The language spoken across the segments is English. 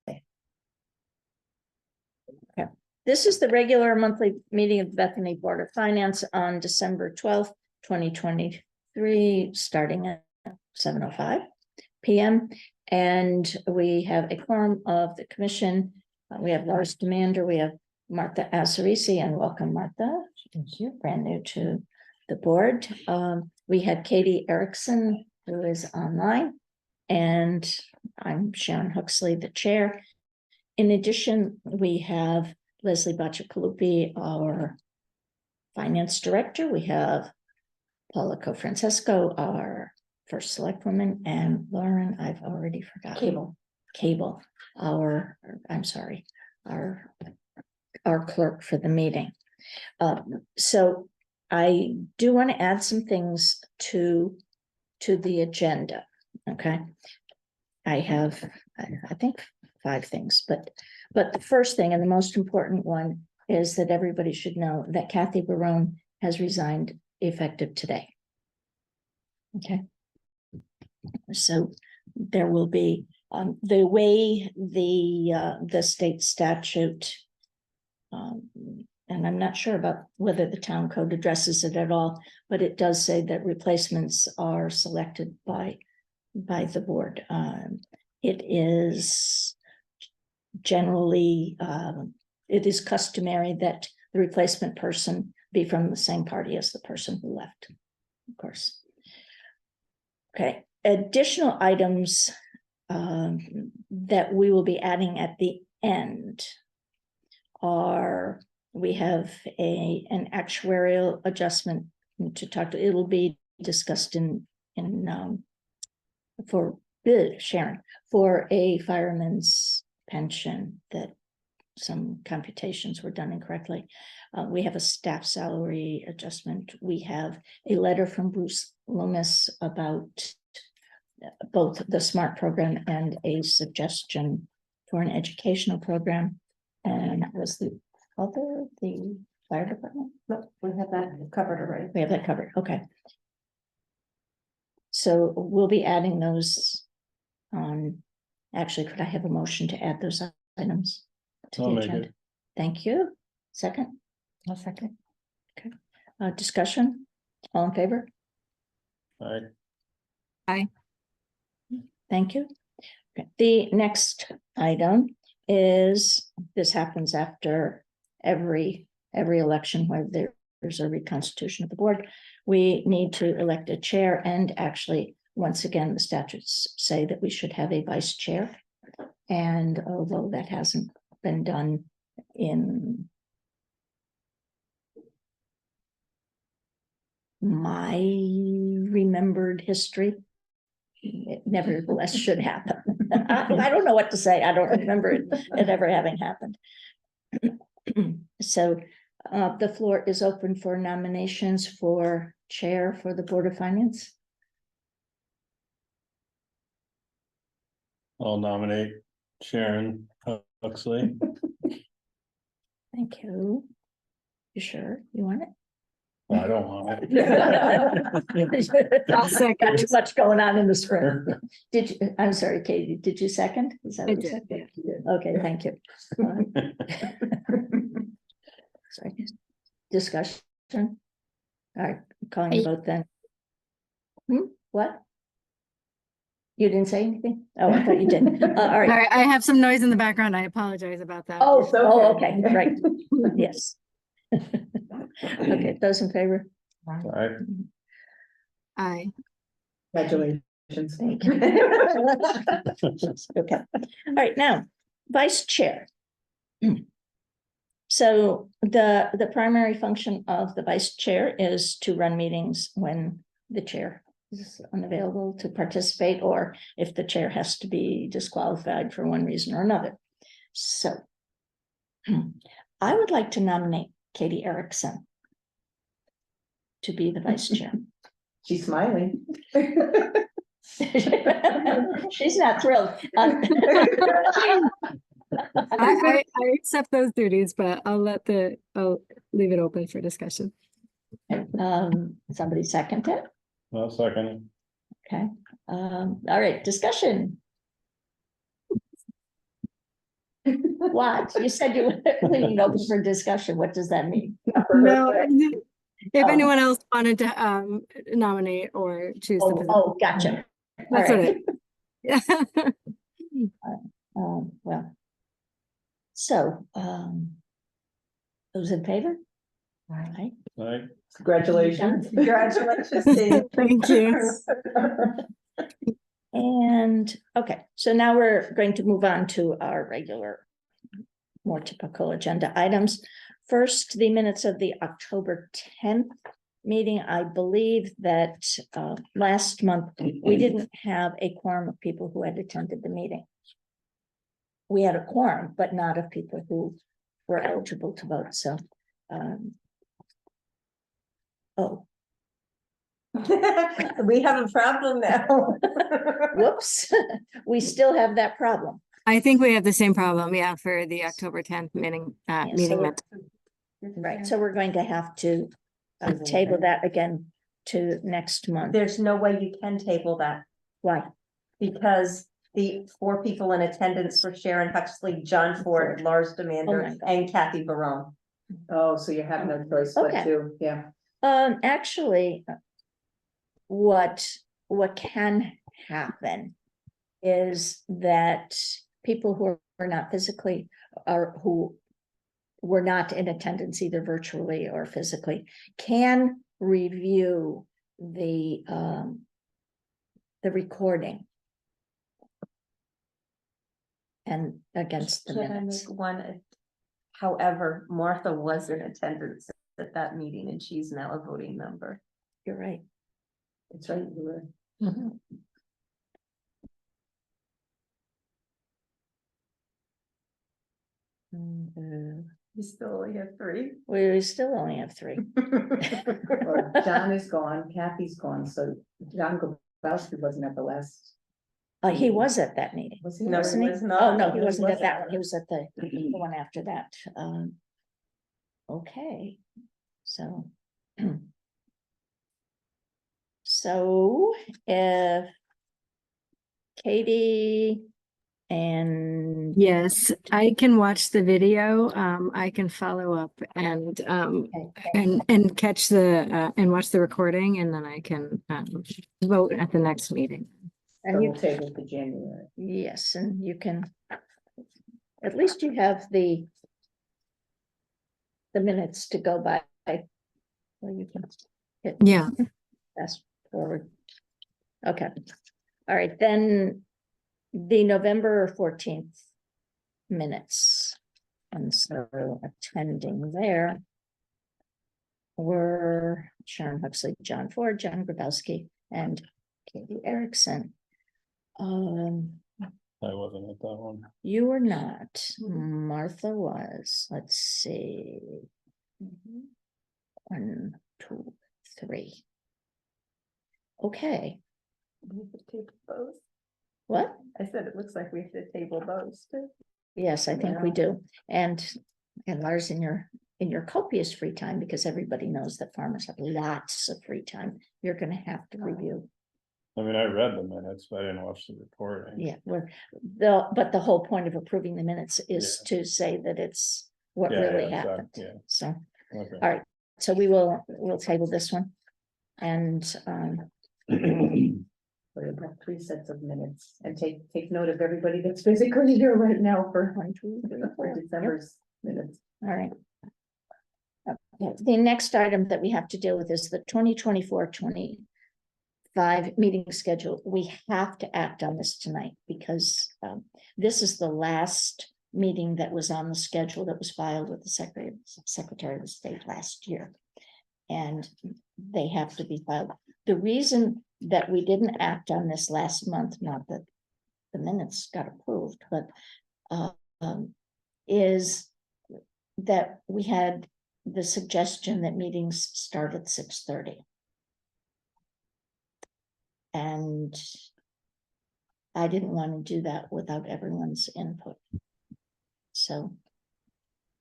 Okay. This is the regular monthly meeting of the Bethany Board of Finance on December 12th, 2023, starting at 7:05 p.m. And we have a quorum of the commission. We have Lars Demander, we have Martha Asarisi, and welcome, Martha. Thank you. Brand new to the board. We had Katie Erickson, who is online, and I'm Sharon Huxley, the chair. In addition, we have Leslie Bacigalupi, our finance director. We have Paula Cofrancesco, our first select woman, and Lauren, I've already forgotten. Cable, our clerk for the meeting. So I do want to add some things to the agenda. Okay. I have, I think, 5 things, but the first thing and the most important one is that everybody should know that Kathy Barone has resigned effective today. Okay. So there will be the way the state statute, and I'm not sure about whether the town code addresses it at all, but it does say that replacements are selected by the board. It is generally, it is customary that the replacement person be from the same party as the person who left, of course. Okay, additional items that we will be adding at the end are, we have an actuarial adjustment to talk to. It'll be discussed in for Sharon, for a fireman's pension, that some computations were done incorrectly. We have a staff salary adjustment. We have a letter from Bruce Loomis about both the SMART program and a suggestion for an educational program. And was the other the fire department? No, we have that covered already. We have that covered. Okay. So we'll be adding those on. Actually, could I have a motion to add those items to the agenda? Thank you. Second? I'll second. Okay. Discussion? All in favor? Aye. Aye. Thank you. Okay. The next item is, this happens after every election where there's a reconstitution of the board. We need to elect a chair, and actually, once again, the statutes say that we should have a vice chair. And although that hasn't been done in my remembered history, it nevertheless should happen. I don't know what to say. I don't remember it ever having happened. So the floor is open for nominations for chair for the Board of Finance. I'll nominate Sharon Huxley. Thank you. You sure you want it? I don't want it. I'll second. Too much going on in the spring. Did you? I'm sorry, Katie. Did you second? Is that I what you did, said? yeah. Okay, thank you. Sorry. Discussion. All right, calling the vote then. What? You didn't say anything? Oh, I thought you did. All right. Sorry, I have some noise in the background. I apologize about that. Oh, okay, right. Yes. Okay, those in favor? Aye. Aye. Congratulations. Thank you. Okay. All right, now, vice chair. So the primary function of the vice chair is to run meetings when the chair is unavailable to participate, or if the chair has to be disqualified for one reason or another. So I would like to nominate Katie Erickson to be the vice chair. She's smiling. She's not thrilled. I accept those duties, but I'll leave it open for discussion. Somebody second it. I'll second. Okay. All right, discussion. What? You said you were leaving it open for discussion. What does that mean? No, if Oh. anyone else wanted to nominate or choose the position. Oh, gotcha. All That's what right. it. Well. So, those in favor? All right. Right, Congratulations. Congratulations, Steve. Thank you. And, okay, so now we're going to move on to our regular, more typical agenda items. First, the minutes of the October 10th meeting. I believe that last month, we didn't have a quorum of people who had attended the meeting. We had a quorum, but not of people who were eligible to vote, so. Oh, We have a problem now. whoops, we still have that problem. I think we have the same problem, yeah, for the October 10th meeting, so meeting we're- minutes. Right, so we're going to have to table that again to next month. There's no way you can table that Why? because the 4 people in attendance were Sharon Huxley, John Ford, Lars Oh my Demander, God. and Kathy Barone. Oh, so you have no choice Okay. but to, yeah. Actually, what can happen is that people who are not physically, or who were not in attendance either virtually or physically, can review the recording and against the Can I minutes. make one? However, Martha was in attendance at that meeting and she's now a voting member. You're right. That's right, you were. You still only have 3. We still only have 3. Well, John is gone, Kathy's gone, so John Grabowski wasn't at the last. He was at that meeting. Was he? No, he Wasn't he? was not. Oh, no, he No, he wasn't at wasn't. that one. He was at the one after that. Okay, so. So if Katie and Yes, I can watch the video. I can follow up and catch the and watch the recording, and then I can vote at the next meeting. So you, we'll table to January. yes, and you can, at least you have the minutes to go by. Well, you can hit Yeah. fast forward. Okay, all right, then the November 14th minutes. And so attending there were Sharon Huxley, John Ford, John Grabowski, and Katie Erickson. I wasn't at that one. You were not. Martha was. Let's see. 1, 2, 3. Okay. We have to table those. What? I said it looks like we have to table those too. Yes, I think we Yeah. do. And Lars, in your copious free time, because everybody knows that farmers have lots of free time, you're gonna have to review. I mean, I read the minutes, but I didn't watch the recording. Yeah, but the whole point of approving the minutes is to say that it's what Yeah, really yeah, happened. yeah. So, Okay. all right, so we'll table this one. And We have 3 sets of minutes and take note of everybody that's physically here right now for 1, 2, 3, 4. for Yep. December's minutes. All right. Okay, the next item that we have to deal with is the 2024-25 meeting schedule. We have to act on this tonight because this is the last meeting that was on the schedule that was filed with the Secretary of the State last year. And they have to be filed. The reason that we didn't act on this last month, not that the minutes got approved, but is that we had the suggestion that meetings start at 6:30. And I didn't want to do that without everyone's input. So,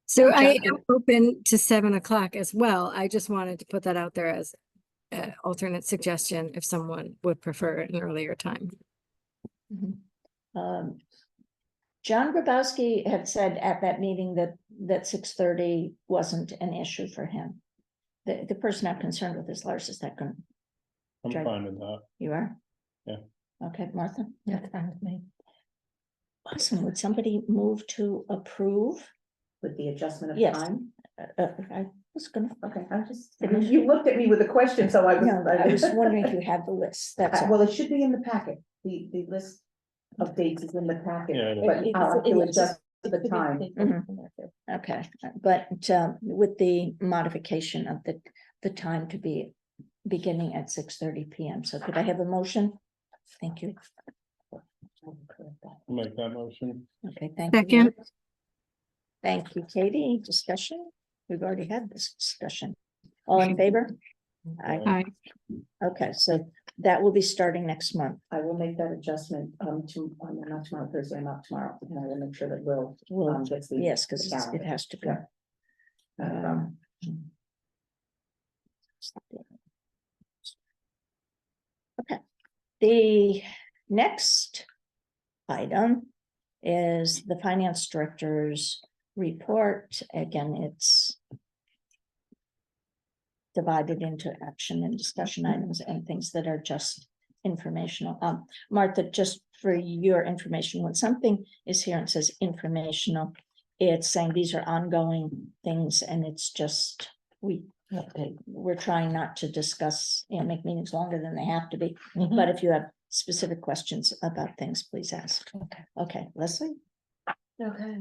So I John- am open to 7 o'clock as well. I just wanted to put that out there as an alternate suggestion if someone would prefer an earlier time. mhm. John Grabowski had said at that meeting that 6:30 wasn't an issue for him. The person I'm concerned with is Lars, is that going, I'm Right. fine with that. you are? Yeah. Okay, Martha? That's fine with me. Awesome, would somebody move to approve? With the adjustment of Yes. time. I was gonna, Okay, you looked at me with a question, so I was. no, I was wondering if you had the list, that's all. Well, it should be in the packet. The list of dates is in the packet, Yeah, it but is. I'll have to It's- adjust it the could be time. taken. Okay, but with the modification of the time to be beginning at 6:30 PM. So could I have a motion? Thank you. I'll make that motion. Okay, thank you. Second. Liz. Thank you, Katie. Discussion? We've already had this discussion. All in favor? Aye. Hi. Okay, so that will be starting next month. I will make that adjustment, not tomorrow, Thursday, not tomorrow, and I will make sure that Will, Well, gets the. yes, because the it calendar. has to go. Um, Okay, the next item is the finance director's report. Again, it's divided into action and discussion items and things that are just informational. Martha, just for your information, when something is here and says informational, it's saying these are ongoing things and it's just, we're trying not to discuss, make meetings longer than they have to be. But if you have specific questions about things, please ask. Okay, Leslie? Okay,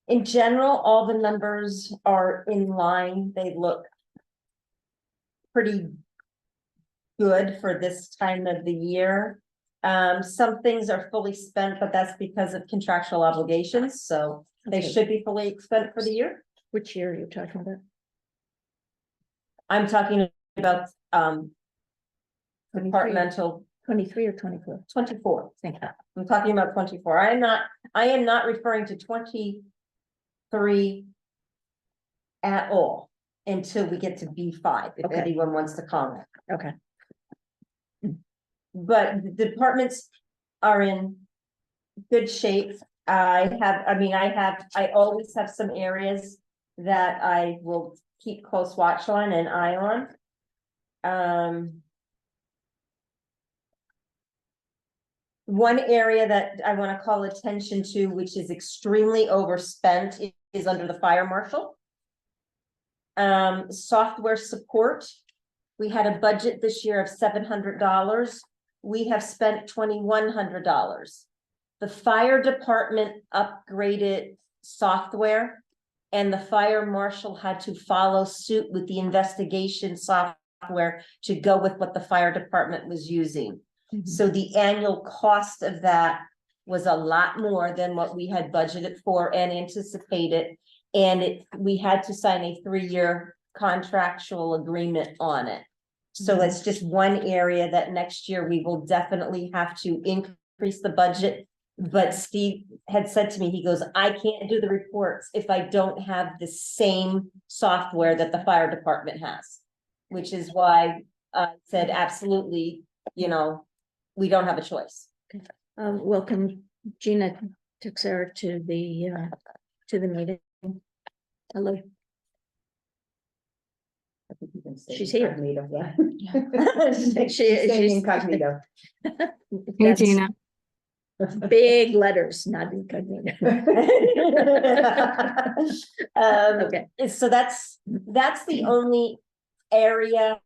in general, all the numbers are in line. They look pretty good for this time of the year. Some things are fully spent, but that's because of contractual obligations, so they Okay. should be fully spent for the year. Which year are you talking about? I'm talking about, departmental 23 or 24? 24. Thank you. I'm talking about 24. I am not referring to 23 at all until we get to B5, if Okay. anyone wants to comment. Okay, But the departments are in good shape. I always have some areas that I will keep close watch on and eye on. One area that I want to call attention to, which is extremely overspent, is under the fire marshal. Software support. We had a budget this year of $700. We have spent $2,100. The fire department upgraded software, and the fire marshal had to follow suit with the investigation software to go with what the fire department was using. So the annual cost of that was a lot more than what we had budgeted for and anticipated. And we had to sign a 3-year contractual agreement on it. So that's just one area that next year we will definitely have to increase the budget. But Steve had said to me, he goes, I can't do the reports if I don't have the same software that the fire department has. Which is why I said, absolutely, we don't have a choice. welcome Gina Texera to the meeting. Hello. I think you can stay She's here. incognito, yeah. She's Staying incognito. Hey, That's Gina. big letters, not incognito. Okay. So that's the only area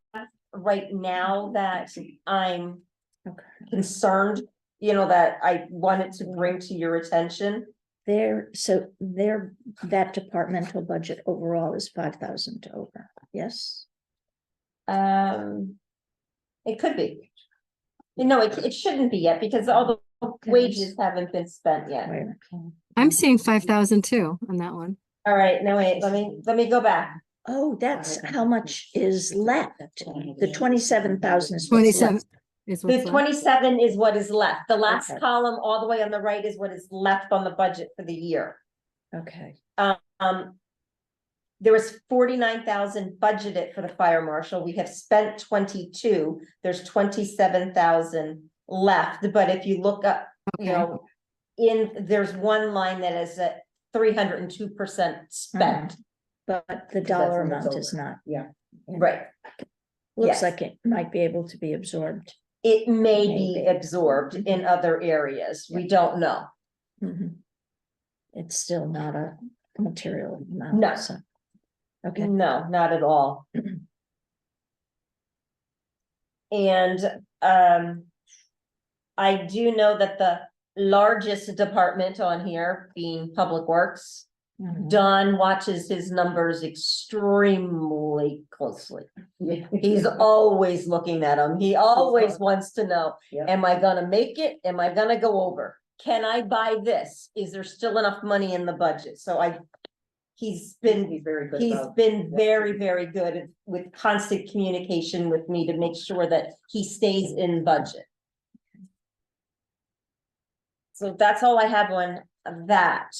right now that I'm Okay. concerned, that I wanted to bring to your attention. That departmental budget overall is 5,000 over, yes? It could be. It shouldn't be yet because all the wages haven't been spent yet. Wait a minute. I'm seeing 5,000 too on that one. All right, no, wait, let me go back. Oh, that's how much is left. The 27,000 is what's 27 left. is The what's left. 27 is what is left. The last Okay. column all the way on the right is what is left on the budget for the year. Okay, There was 49,000 budgeted for the fire marshal. We have spent 22. There's 27,000 left, but if you look up, you Okay. know, there's one line that is at 302% spent, But the That's dollar when it's amount is over. not. Yeah. right? Looks Yes. like it might be able to be absorbed. It may be Maybe. absorbed in other areas, we don't know. Mhm. It's still not a material amount. No. So. Okay. No, not at all. And I do know that the largest department on here being Public Works, Mhm. Don watches his numbers extremely closely. Yeah. He's always looking at them. He always wants to know, Yeah. am I gonna make it? Am I gonna go over? Can I buy this? Is there still enough money in the budget? So he's He's very good about. been very, very good with constant communication with me to make sure that he stays in budget. So that's all I have on that.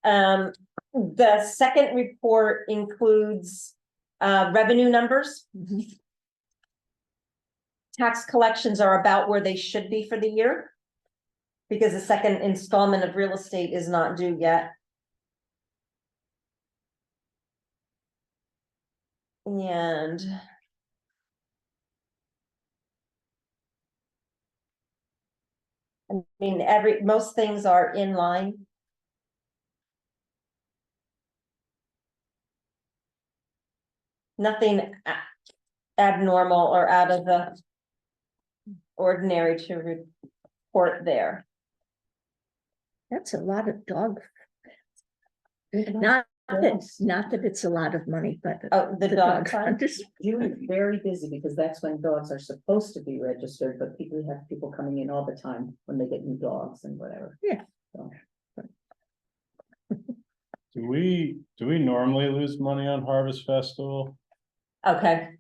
The second report includes revenue numbers. Mhm. Tax collections are about where they should be for the year. Because the second installment of real estate is not due yet. And I mean, most things are in line. Nothing abnormal or out of the ordinary to report there. That's a lot of dog. Not that it's a lot of money, but. Oh, the dog fund? hunters- June is very busy because that's when dogs are supposed to be registered, but we have people coming in all the time when they get new dogs and whatever. Yeah. So, Do we normally lose money on Harvest Festival? Okay,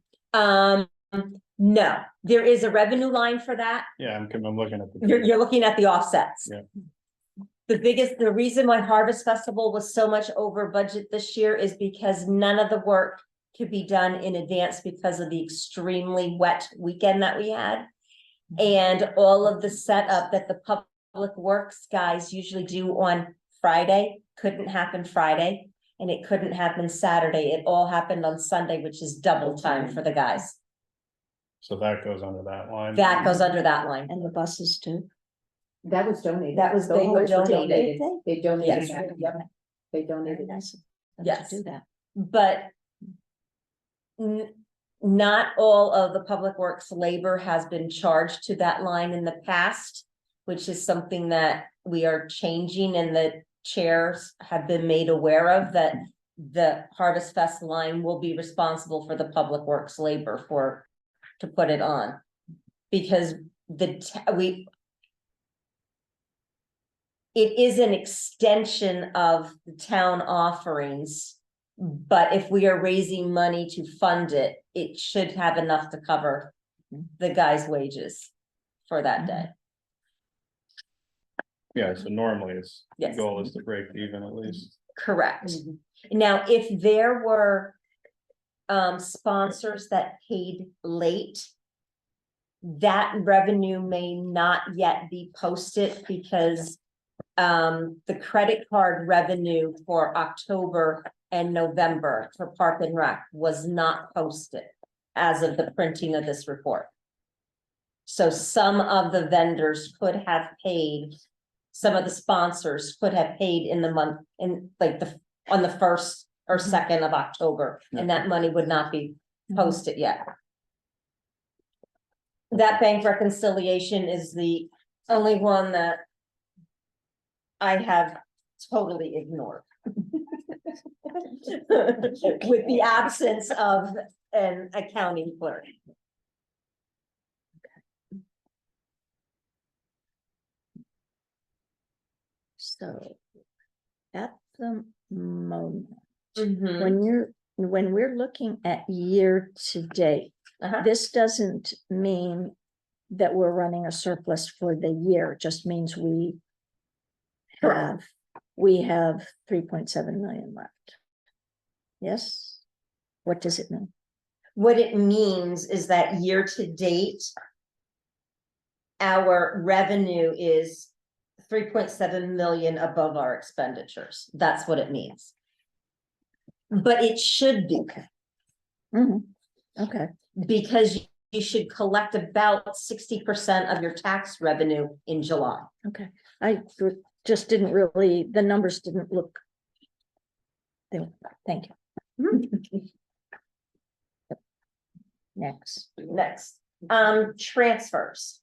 no, there is a revenue line for that. Yeah, I'm looking at the. You're looking at the offsets. Yeah. The reason why Harvest Festival was so much over budget this year is because none of the work could be done in advance because of the extremely wet weekend that we had. And all of the setup that the Public Works guys usually do on Friday couldn't happen Friday, and it couldn't happen Saturday. It all happened on Sunday, which is double time for the guys. So that goes under that line. That goes under that line. And the buses too. that was donated. That was- they Those were donated. They donated, Yes. yep, they Very donated. nice of them to Yes. do that. But not all of the Public Works labor has been charged to that line in the past, which is something that we are changing, and the chairs have been made aware of, that the Harvest Fest line will be responsible for the Public Works labor to put it on. Because it is an extension of the town offerings. But if we are raising money to fund it, it should have enough to cover the guys' wages for that day. Yeah, so normally the Yes. goal is to break even at least. Correct. Mhm. Now, if there were sponsors that paid late, that revenue may not yet be posted because the credit card revenue for October and November for Park and Rec was not posted as of the printing of this report. So some of the vendors could have paid, some of the sponsors could have paid in the month, on the 1st or 2nd of October, and that money would not be posted yet. That bank reconciliation is the only one that I have totally ignored. With the absence of an accounting clerk. So at the moment, Mhm. when we're looking at year to date, Uh-huh. this doesn't mean that we're running a surplus for the year. It just means we Correct. have 3.7 million left. Yes? What does it mean? What it means is that year to date, our revenue is 3.7 million above our expenditures. That's what it means. But it should be, Mhm. Okay, because you should collect about 60% of your tax revenue in July. okay. I just didn't really, the numbers didn't look. Thank you. Next. Next, transfers.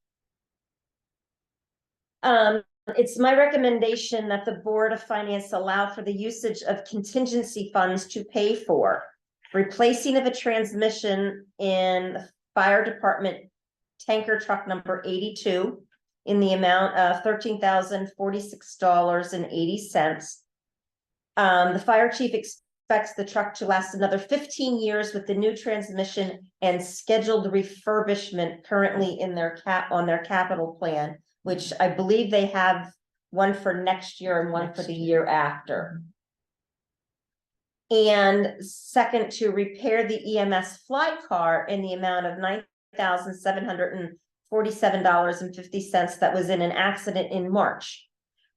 It's my recommendation that the Board of Finance allow for the usage of contingency funds to pay for replacing of a transmission in the fire department tanker truck number 82 in the amount of $13,046.80. The fire chief expects the truck to last another 15 years with the new transmission and scheduled refurbishment currently in their on their capital plan, which I believe they have one for next year and one for the year after. And second, to repair the EMS fly car in the amount of $9,747.50 that was in an accident in March.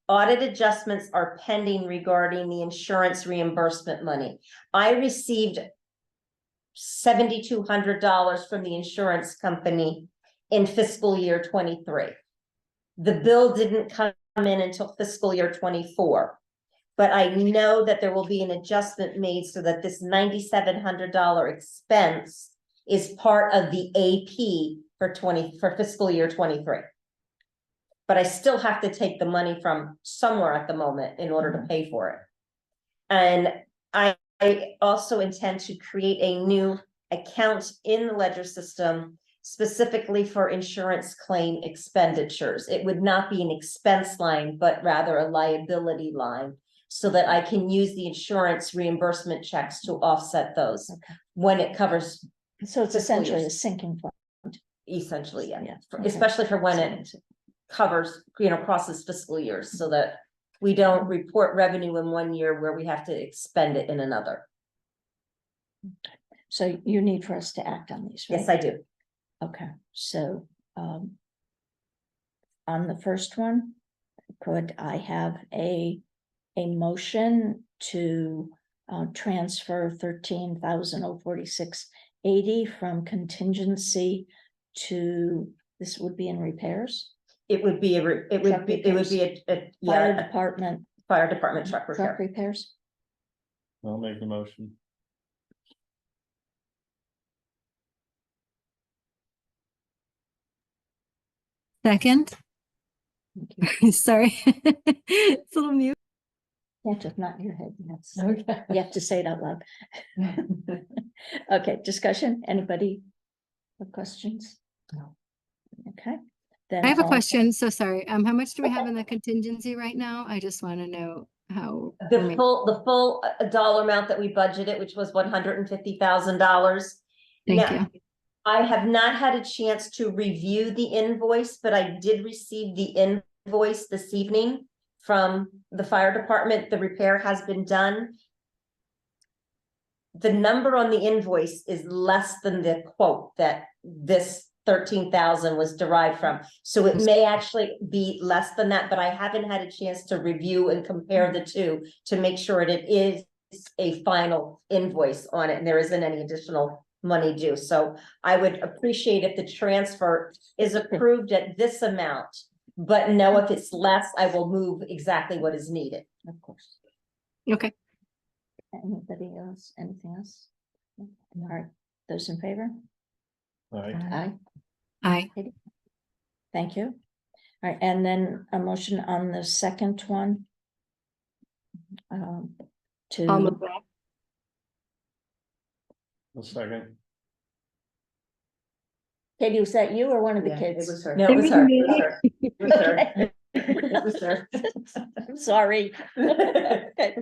Audit adjustments are pending regarding the insurance reimbursement money. I received $7,200 from the insurance company in fiscal year 23. The bill didn't come in until fiscal year 24. But I know that there will be an adjustment made so that this $9,700 expense is part of the AP for fiscal year 23. But I still have to take the money from somewhere at the moment in order to pay for it. And I also intend to create a new account in the ledger system specifically for insurance claim expenditures. It would not be an expense line, but rather a liability line, so that I can use the insurance reimbursement checks to offset those when it covers. So it's essentially a sinking fund. Essentially, yeah, Yeah, especially for when it covers, crosses fiscal years, so that we don't report revenue in one year where we have to expend it in another. So you need for us to act on these, right? Yes, I do. Okay, so, on the first one, could I have a motion to, transfer 13,046.80 from contingency to, this would be in repairs? It would be a Fire department. fire department truck repair. Truck repairs? I'll make the motion. Second, Thank you. sorry, it's a little mute. Yeah, just not in your head. That's, Okay. you have to say it out loud. Okay, discussion, anybody have questions? No. Okay. Then I have a all- question, so sorry. How much do we have in the contingency right now? I just want to know how. The full dollar amount that we budgeted, which was $150,000. Thank you. I have not had a chance to review the invoice, but I did receive the invoice this evening from the fire department. The repair has been done. The number on the invoice is less than the quote that this 13,000 was derived from. So it may actually be less than that, but I haven't had a chance to review and compare the two to make sure that it is a final invoice on it and there isn't any additional money due. So I would appreciate if the transfer is approved at this amount, but no, if it's less, I will move exactly what is needed. Of course. Okay, Anybody else, anything else? No? All right, those in favor? Aye. Aye, aye. thank you. All right, and then a motion on the second one. I'll To, move that. A second. Katie, was that you or one of the Yeah, kids? it was her. No, it was her. me. It was her. It was her. I'm sorry. Okay.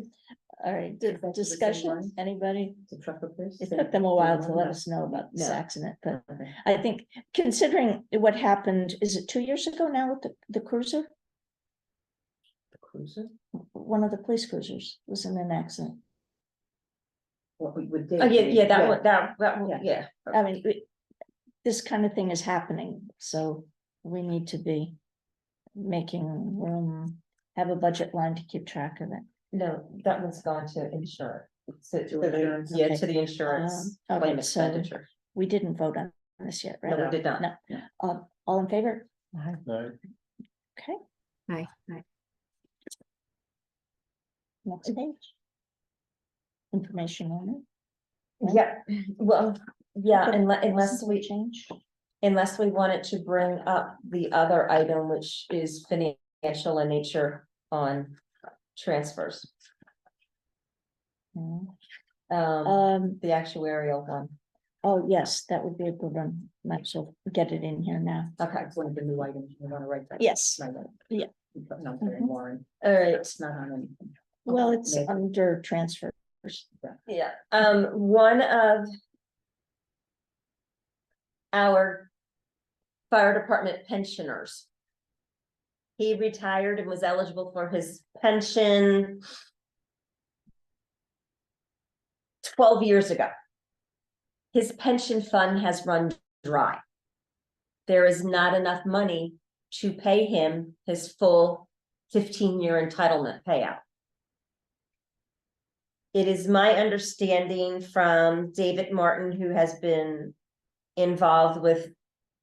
All right, Is that the same discussion, one? anybody? The truck repairs? It took them a while to let us know about this No. accident, but Okay. I think considering what happened, is it 2 years ago now with the cruiser? The cruiser? One of the police cruisers was in an accident. What we would. Oh, yeah, that one, Yeah. yeah. I mean, this kind of thing is happening, so we need to be making room, have a budget line to keep track of it. No, that one's gone to insurance. To insurance, Yeah, okay. to the insurance Okay, claim so expenditure. we didn't vote on this yet, right? No, we did not. No. All in favor? Right. Okay, Hi. next page. Information on it. Yeah, well, yeah, But unless we change. unless we wanted to bring up the other item, which is financial in nature on transfers, Mm. the actuarial one. Oh, yes, that would be a good one. Might as well get it in here now. Okay, That's one of the new items you want to write that. Yes, Write that. Yeah. Put no very Mhm. more in. all right, It's not on anything. well, it's Maybe. under transfers. yeah, one of our fire department pensioners. He retired and was eligible for his pension 12 years ago. His pension fund has run dry. There is not enough money to pay him his full 15-year entitlement payout. It is my understanding from David Martin, who has been involved with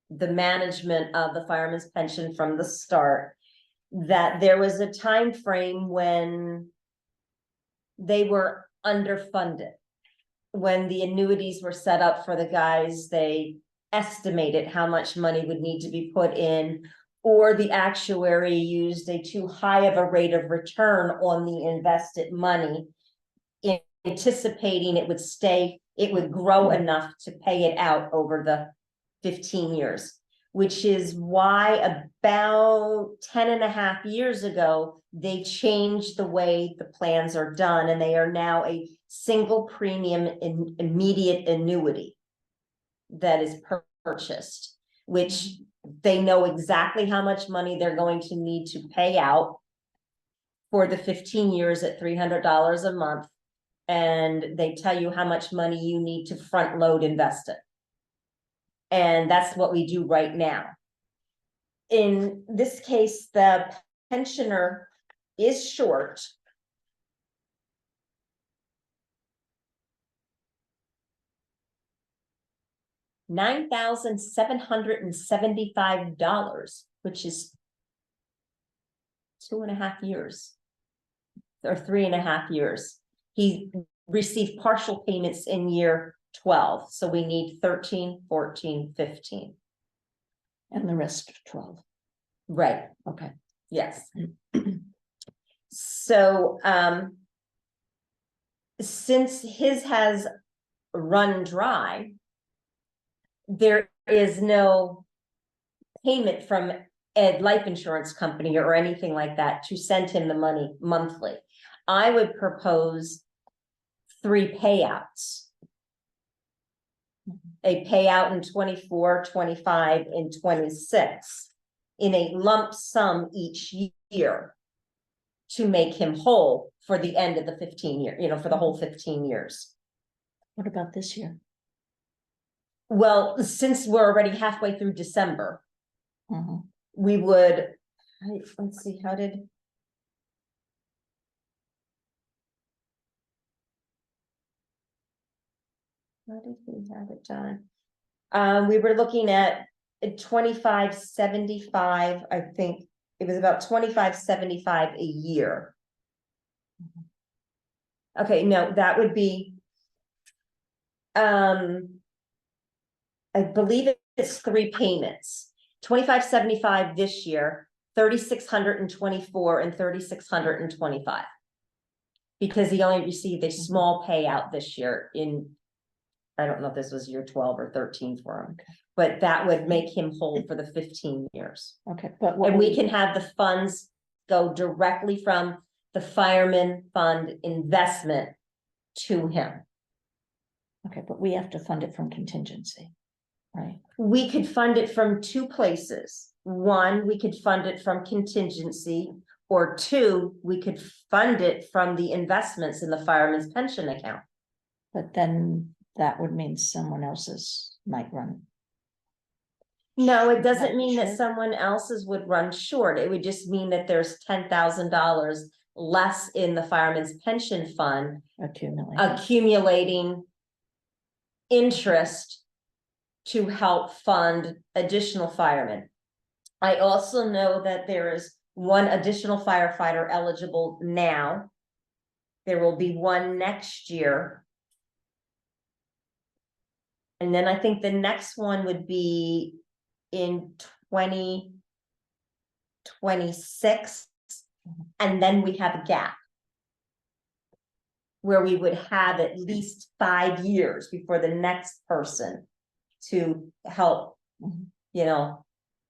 the management of the fireman's pension from the start, that there was a time frame when they were underfunded. When the annuities were set up for the guys, they estimated how much money would need to be put in, or the actuary used a too high of a rate of return on the invested money, anticipating it would grow enough to pay it out over the 15 years, which is why about 10.5 years ago, they changed the way the plans are done, and they are now a single premium in immediate annuity that is purchased, which they know exactly how much money they're going to need to pay out for the 15 years at $300 a month. And they tell you how much money you need to front load invest it. And that's what we do right now. In this case, the pensioner is short $9,775, which is 2.5 years or 3.5 years. He received partial payments in year 12, so we need 13, 14, 15. And the rest of 12. Right, Okay. yes. So, since his has run dry, there is no payment from Ed Life Insurance Company or anything like that to send him the money monthly. I would propose 3 payouts. A payout in 24, 25, and 26 in a lump sum each year to make him whole for the end of the 15 year, for the whole 15 years. What about this year? Well, since we're already halfway through December, Mhm. we would, let's see, how did we have it done? We were looking at 2575, I think it was about 2575 a year. Okay, no, that would be, I believe it's 3 payments, 2575 this year, 3624 and 3625. Because he only received a small payout this year I don't know if this was year 12 or 13 for him, but that would make him whole for the 15 years. Okay, but what And we can have the funds go directly from the fireman fund investment to him. Okay, but we have to fund it from contingency, right? We could fund it from 2 places. 1, we could fund it from contingency, or 2, we could fund it from the investments in the fireman's pension account. But then that would mean someone else's might run. No, it Not doesn't mean that sure. someone else's would run short. It would just mean that there's $10,000 less in the fireman's pension fund accumulating interest to help fund additional firemen. I also know that there is one additional firefighter eligible now. There will be one next year. And then I think the next one would be in 2026. And then we have a gap where we would have at least 5 years before the next person to help, you know,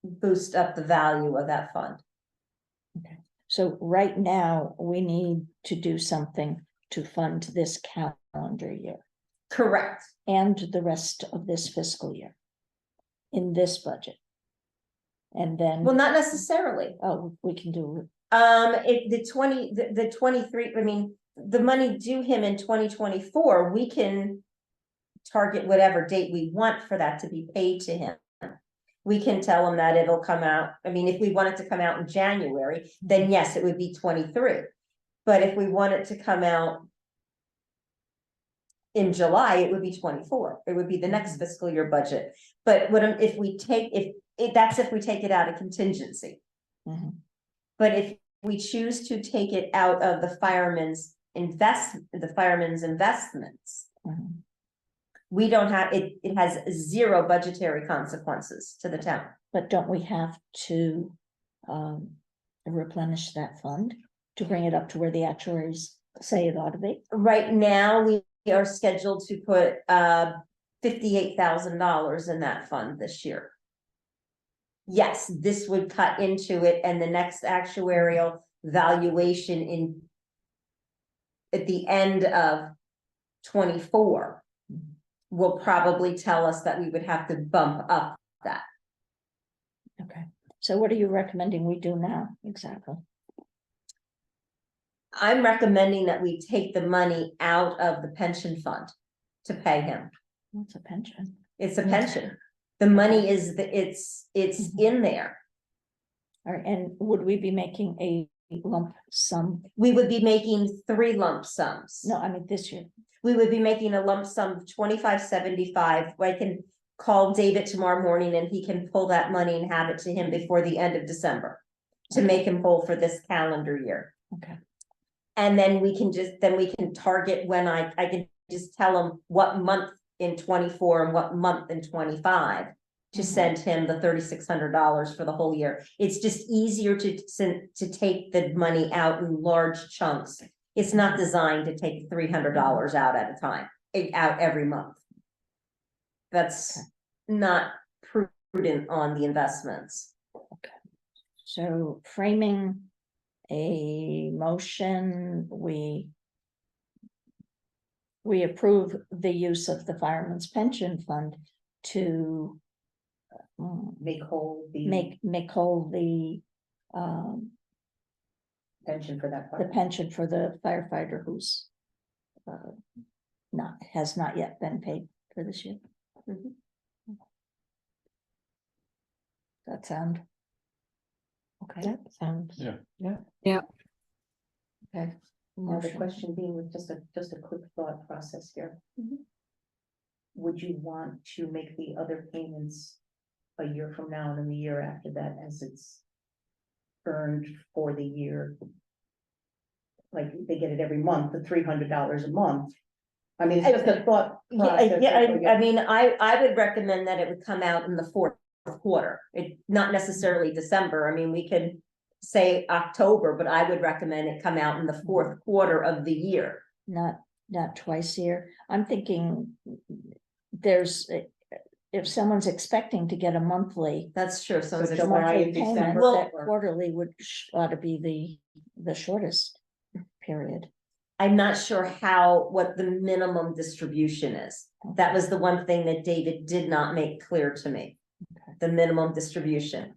boost up the value of that fund. So right now, we need to do something to fund this calendar year Correct. and the rest of this fiscal year in this budget. And then, Well, not necessarily. oh, we can do, The 23, I mean, the money due him in 2024, we can target whatever date we want for that to be paid to him. We can tell him that it'll come out. I mean, if we want it to come out in January, then yes, it would be 23. But if we want it to come out in July, it would be 24. It would be the next fiscal year budget. But if we take, that's if we take it out of contingency. Mhm. But if we choose to take it out of the fireman's investments, mhm. we don't have, it has zero budgetary consequences to the town. But don't we have to replenish that fund to bring it up to where the actuaries say it ought to be? Right now, we are scheduled to put $58,000 in that fund this year. Yes, this would cut into it, and the next actuarial valuation at the end of 24 will probably tell us that we would have to bump up that. Okay, so what are you recommending we do now exactly? I'm recommending that we take the money out of the pension fund to pay him. What's a pension? It's a pension. The money is, it's in there. All right, and would we be making a lump sum? We would be making 3 lump sums. No, I mean this year. We would be making a lump sum of $25.75. I can call David tomorrow morning and he can pull that money and have it to him before the end of December to make him whole for this calendar year. Okay. And then we can target when I can just tell him what month in 24 and what month in 25 to send him the $3,600 for the whole year. It's just easier to take the money out in large chunks. It's not designed to take $300 out at a time, out every month. That's not prudent on the investments. Okay. So framing a motion, we approve the use of the fireman's pension fund to Make whole the make whole the pension for that the part. pension for the firefighter who's has not yet been paid for this year. Mhm. That sound? Okay. That sounds. Yeah. Okay. Now, the Motion. question being with just a quick thought process here. Mhm. Would you want to make the other payments a year from now and then the year after that as it's earned for the year? Like they get it every month, the $300 a month. I mean, it's just a thought. process. I mean, I would recommend that it would come out in the fourth quarter. Not necessarily December. I mean, we could say October, but I would recommend it come out in the fourth quarter of the year. Not twice a year. I'm thinking there's, if someone's expecting to get a monthly. That's true. So So it's July monthly and payment, December, that or- quarterly ought to be the shortest period. I'm not sure what the minimum distribution is. That was the one thing that David did not make clear to me. Okay. The minimum distribution.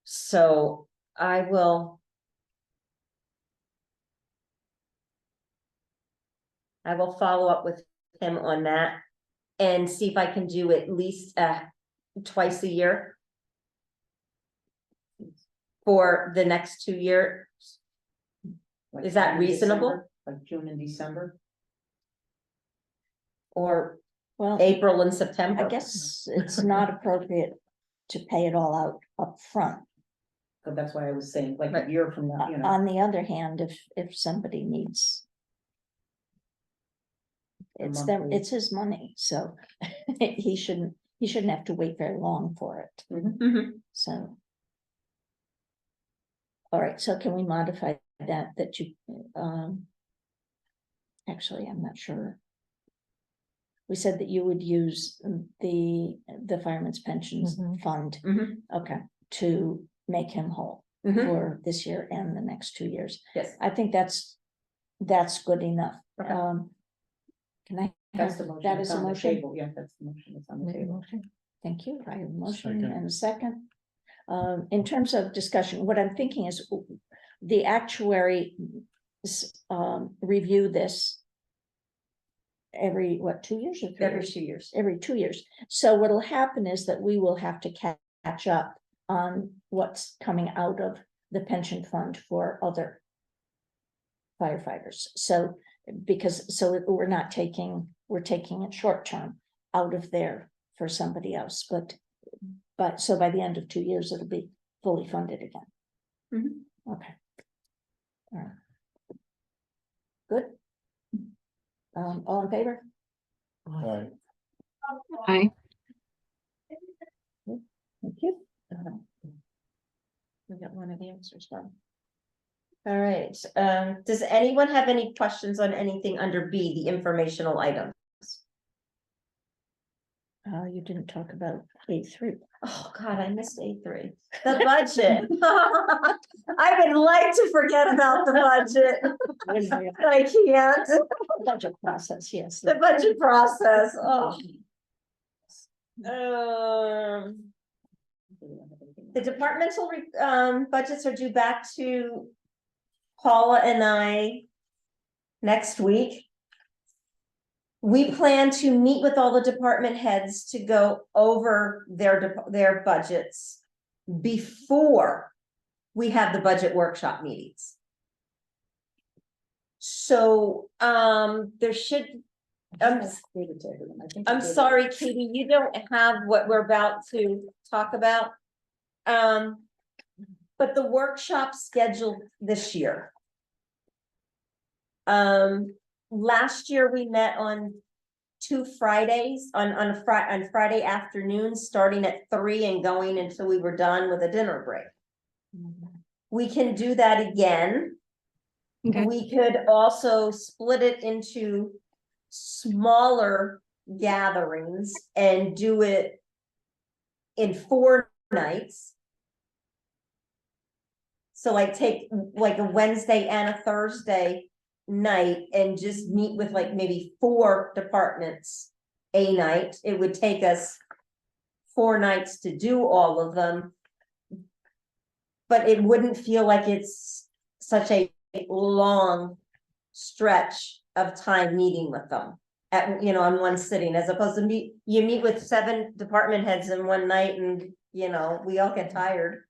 So I will follow up with him on that and see if I can do at least twice a year. for the next 2 years? Like Is that June and reasonable? December, like June and December? Or Well, April and September? I guess it's not appropriate to pay it all out up front. So that's why I was saying, like Right. a year from now, you know. On the other hand, if somebody needs. It's them, monthly. it's his money, so he shouldn't have to wait very long for it, Mhm. so. All right, so can we modify that you, actually, I'm not sure. We said that you would use the fireman's pensions Mhm. fund, Mhm. okay, to make him whole Mhm. for this year and the next 2 years. Yes. I think that's good enough. Okay. Can I That's have the motion. that that's as a on the motion? table. Yeah, that's the motion that's on the Make a table. motion. Thank you. I have a motion Second. and a second. In terms of discussion, what I'm thinking is the actuary review this every, 2 years or 3 Every years? 2 years. Every 2 years. So what'll happen is that we will have to catch up on what's coming out of the pension fund for other firefighters. So, we're taking it short term out of there for somebody else, but so by the end of 2 years, it'll be fully funded again. Mhm. Okay. All right. Good. All in favor? Right. Aye. Thank you. We got one of the answers done. All right, does anyone have any questions on anything under B, the informational item? You didn't talk about A3. Oh, God, I missed A3, the budget. I would like to forget about the budget, but I can't, Budget process, yes. the budget process, oh. The departmental budgets are due back to Paula and I next week. We plan to meet with all the department heads to go over their budgets before we have the budget workshop meetings. So, there should, I just gave it to everyone. I think I I'm gave it- sorry, Katie, you don't have what we're about to talk about. But the workshop scheduled this year. Last year we met on 2 Fridays, on Friday afternoons, starting at 3 and going until we were done with a dinner break. We can do that again. Okay. We could also split it into smaller gatherings and do it in 4 nights. So like take like a Wednesday and a Thursday night and just meet with like maybe 4 departments a night. It would take us 4 nights to do all of them. But it wouldn't feel like it's such a long stretch of time meeting with them at, on one sitting, as opposed to you meet with 7 department heads in one night and, we all get tired.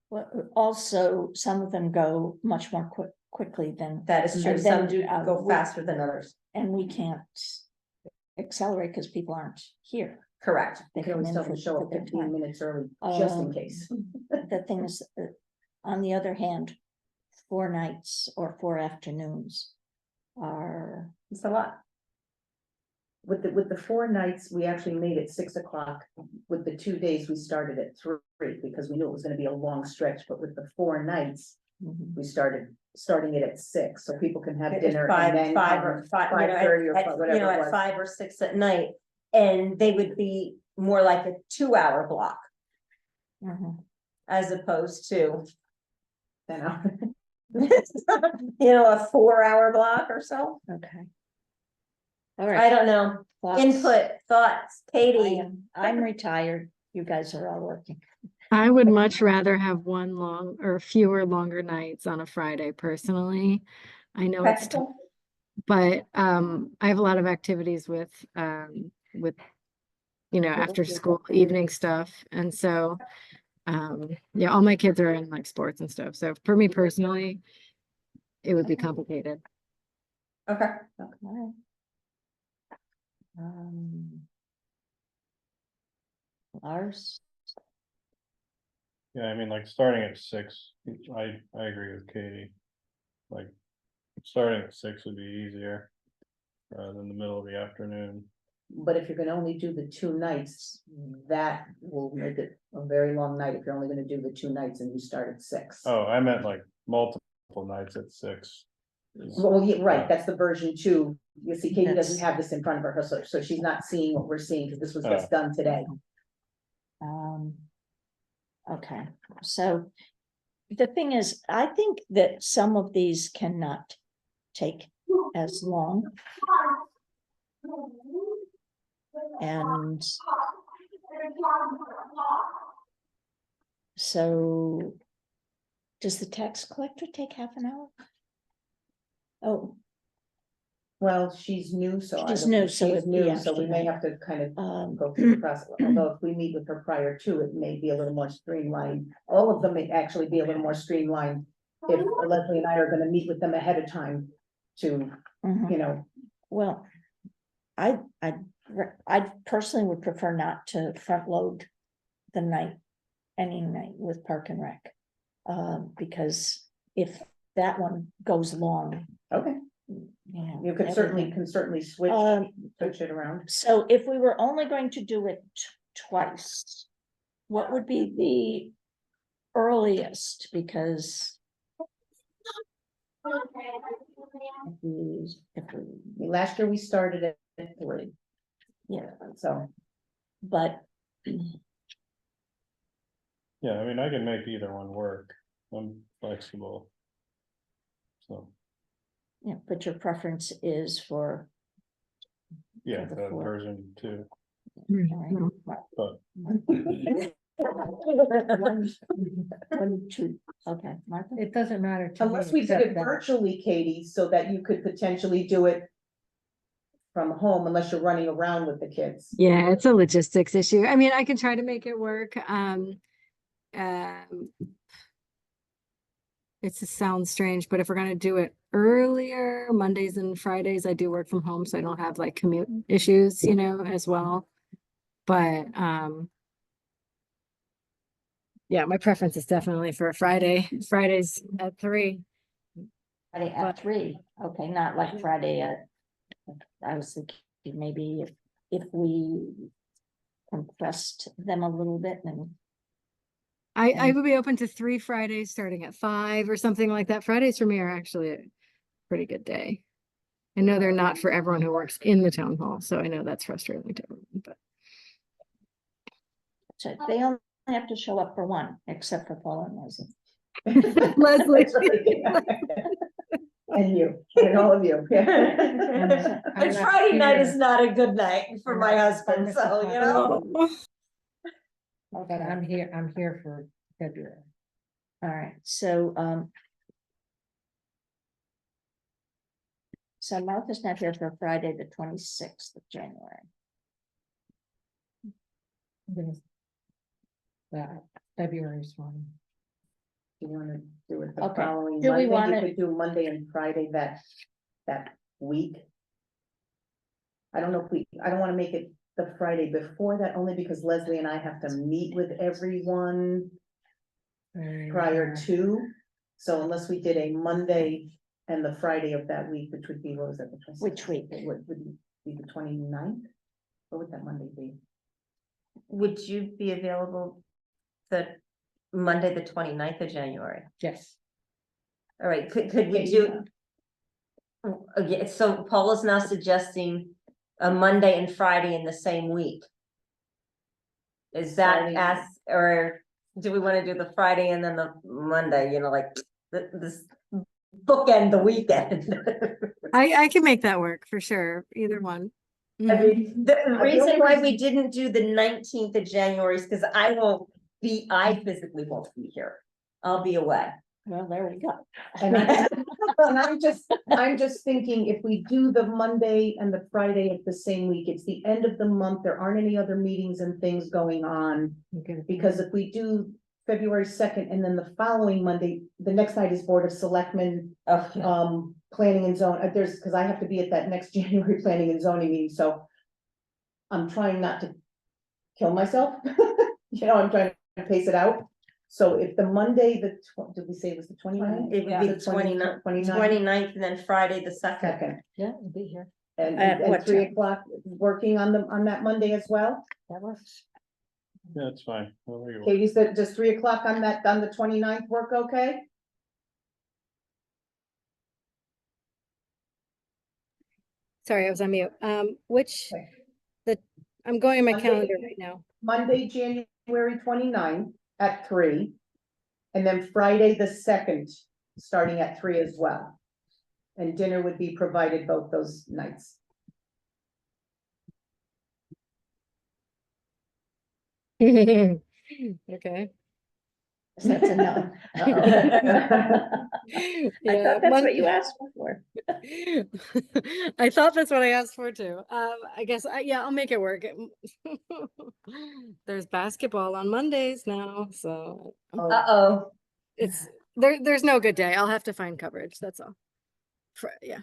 Well, also, some of them go much more quickly than, That is true. And Some then, do go we- faster than others. and we can't accelerate because people aren't here. Correct. They You can always come tell in them for to show up their 15 time. minutes early, just in case. The thing is, on the other hand, 4 nights or 4 afternoons are, It's a lot. With the 4 nights, we actually made it 6 o'clock. With the 2 days, we started at 3 because we knew it was gonna be a long stretch, but with the 4 nights, we starting it at 6, so people can have dinner and then Five or 5:30 or whatever it at was. 5 or 6 at night, and they would be more like a 2-hour block as opposed to, You know? a 4-hour block or so. okay. All I right. don't know. Thoughts? Input, thoughts, Katie. I'm retired. You guys are all working. I would much rather have one long or fewer longer nights on a Friday personally. I know it's tough, but I have a lot of activities with after school evening stuff. And so Yeah, all my kids are in like sports and stuff. So for me personally, it would be complicated. Okay. Okay. Lars, Yeah, I mean, like, starting at 6, I agree with Katie. Like, starting at 6 would be easier, than the middle of the afternoon. But if you're gonna only do the 2 nights, that will make it a very long night, if you're only gonna do the 2 nights and you start at 6. Oh, I meant like multiple nights at 6. Well, yeah, right, that's the version 2. You see, Katie doesn't That's- have this in front of her, so she's not seeing what we're seeing, because this was just done today. okay, so the thing is, I think that some of these cannot take as long. And so does the tax collector take half an hour? Oh, Well, she's new, so I She's don't- new, so she's it- new, yeah, so we she may might. have to kind of um, go through the process, although if we meet with her prior to, it may be a little more streamlined. All of them may actually be a little more streamlined if Leslie and I are gonna meet with them ahead of time to, mhm. you know, Well, I personally would prefer not to front load the night, any night with Park and Rec. Because if that one goes long, okay, you know. you could everything. certainly switch it around. So if we were only going to do it twice, what would be the earliest? Because if we, Last year we started at 3, yeah, so. but Yeah, I mean, I can make either one work. I'm flexible. So, yeah, but your preference is for. yeah, For the that 4. version 2, Mm, but One, two, okay, Martha? It doesn't matter to me. Unless we did except it that- virtually, Katie, so that you could potentially do it from home, unless you're running around with the kids. Yeah, it's a logistics issue. I mean, I can try to make it work. It sounds strange, but if we're gonna do it earlier, Mondays and Fridays, I do work from home, so I don't have like commute issues, you know, as well. But yeah, my preference is definitely for Fridays at 3. Friday at 3, okay, not like Friday at, I was thinking maybe if we compressed them a little bit and. I would be open to 3 Fridays starting at 5 or something like that. Fridays for me are actually a pretty good day. I know they're not for everyone who works in the town hall, so I know that's frustrating to everyone, but So they only have to show up for one, except for Paul and Leslie. Leslie. That's right. And you, and all of you. I'm And not Friday night here. is not a good night for my husband, I'm so, you know. But I'm here for February. All right, so so Martha's not here for Friday, the 26th of January. That February's one. You wanna do it the Okay. following Do we Monday, wanna- you could do Monday and Friday that week. I don't know if I don't wanna make it the Friday before that, only because Leslie and I have to meet with everyone prior to. So unless we did a Monday and the Friday of that week, which would be, what was that? Which week? It would be the 29th. What would that Monday be? Would you be available the Monday, the 29th of January? Yes. All right, could we do? Okay, so Paul is now suggesting a Monday and Friday in the same week. Is that Friday. or do we want to do the Friday and then the Monday, you know, like this bookend the weekend? I can make that work for sure, either one. I Mhm. mean, the only reason why reason- we didn't do the 19th of January is because I physically won't be here. I'll be away. Well, there we go. And I'm just thinking, if we do the Monday and the Friday at the same week, it's the end of the month, there aren't any other meetings and things going on. Okay. Because if we do February 2nd, and then the following Monday, the next night is Board of Selectmen, Oh, planning and zone, there's, because I have to be at that next January planning and zoning meeting, so. I'm trying not to kill myself, I'm trying to pace it out. So if the Monday, did we say it was the 29th? it would be the 29th, and then Friday the second. Second, Yeah, we'll be here. and, At and what 3 time? o'clock, working on that Monday as well. That works. Yeah, it's fine. Whatever you want. Katie said, does 3 o'clock on the 29th work okay? Sorry, I was on mute. Which, Okay. I'm going on my Monday. calendar right now. Monday, January 29th at 3. And then Friday, the 2nd, starting at 3 as well. And dinner would be provided both those nights. Okay. So that's a no. Uh-oh. I Yeah, thought that's what you asked for. I thought that's what I asked for too. I guess, yeah, I'll make it work. There's basketball on Mondays now, so Uh-oh. it's, there's no good day. I'll have to find coverage, that's all. Yeah,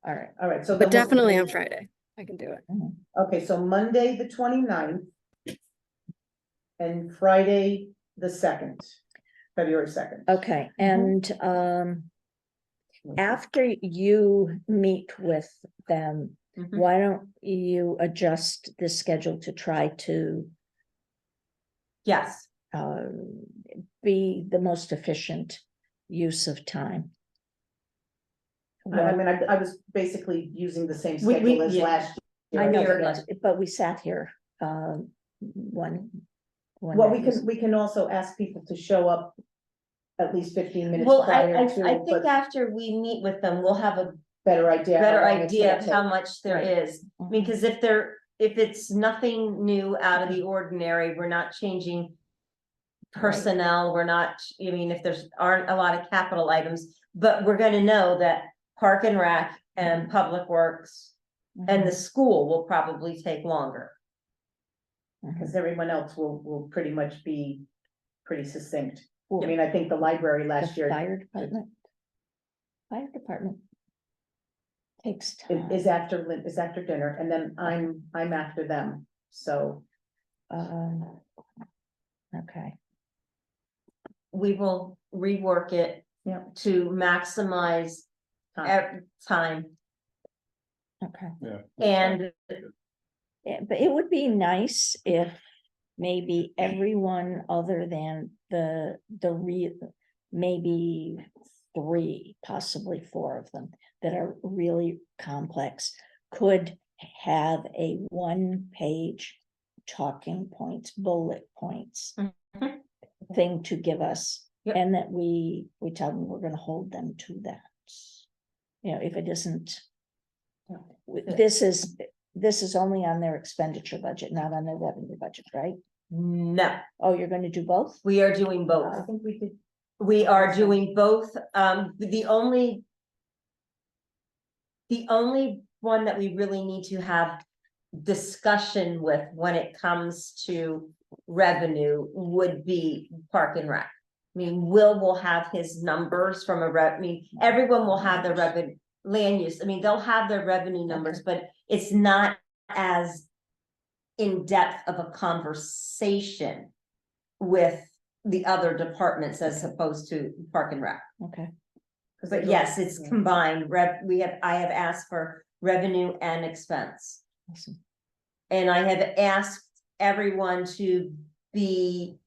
All right. All right, so. but then we'll- definitely on Friday. I can do it. Okay, so Monday, the 29th. And Friday, the 2nd, February 2nd. Okay, and after you meet with them, Mhm. why don't you adjust the schedule to try to Yes, be the most efficient use of time? I mean, I was basically using the same We- schedule as yeah. last year. I know, we are but we sat here, one. Well, night. we can also ask people to show up at least 15 minutes well, prior to, I think but after we meet with them, we'll have a better idea. how better long it's idea gonna of how take. much there Right. is. Because if it's nothing new out of the ordinary, we're not changing personnel, we're not, I mean, if there's aren't a lot of capital items, but we're gonna know that Park and Rec and Public Works and the school will probably take longer. Because everyone else will pretty much be pretty succinct. I Well, mean, I think the library the last year fire department. Fire department. Takes time. is after dinner, and then I'm after them, so. Okay, We will rework it Yeah. to maximize time okay. Yeah. and Yeah, but it would be nice if maybe everyone other than maybe 3, possibly 4 of them that are really complex could have a 1-page talking points, bullet points Mhm. thing to give us, Yep. and that we tell them we're gonna hold them to that. If it isn't, this is only on their expenditure budget, not on their revenue budget, right? no, Oh, you're gonna do both? we are doing I both. think we could, We are doing both. The only one that we really need to have discussion with when it comes to revenue would be Park and Rec. I mean, will have his numbers from I mean, everyone will have their revenue, land use, I mean, they'll have their revenue numbers, but it's not as in-depth of a conversation with the other departments as opposed to Park and Rec. Okay, But yes, it's combined, I have asked for revenue and expense. awesome. And I have asked everyone to be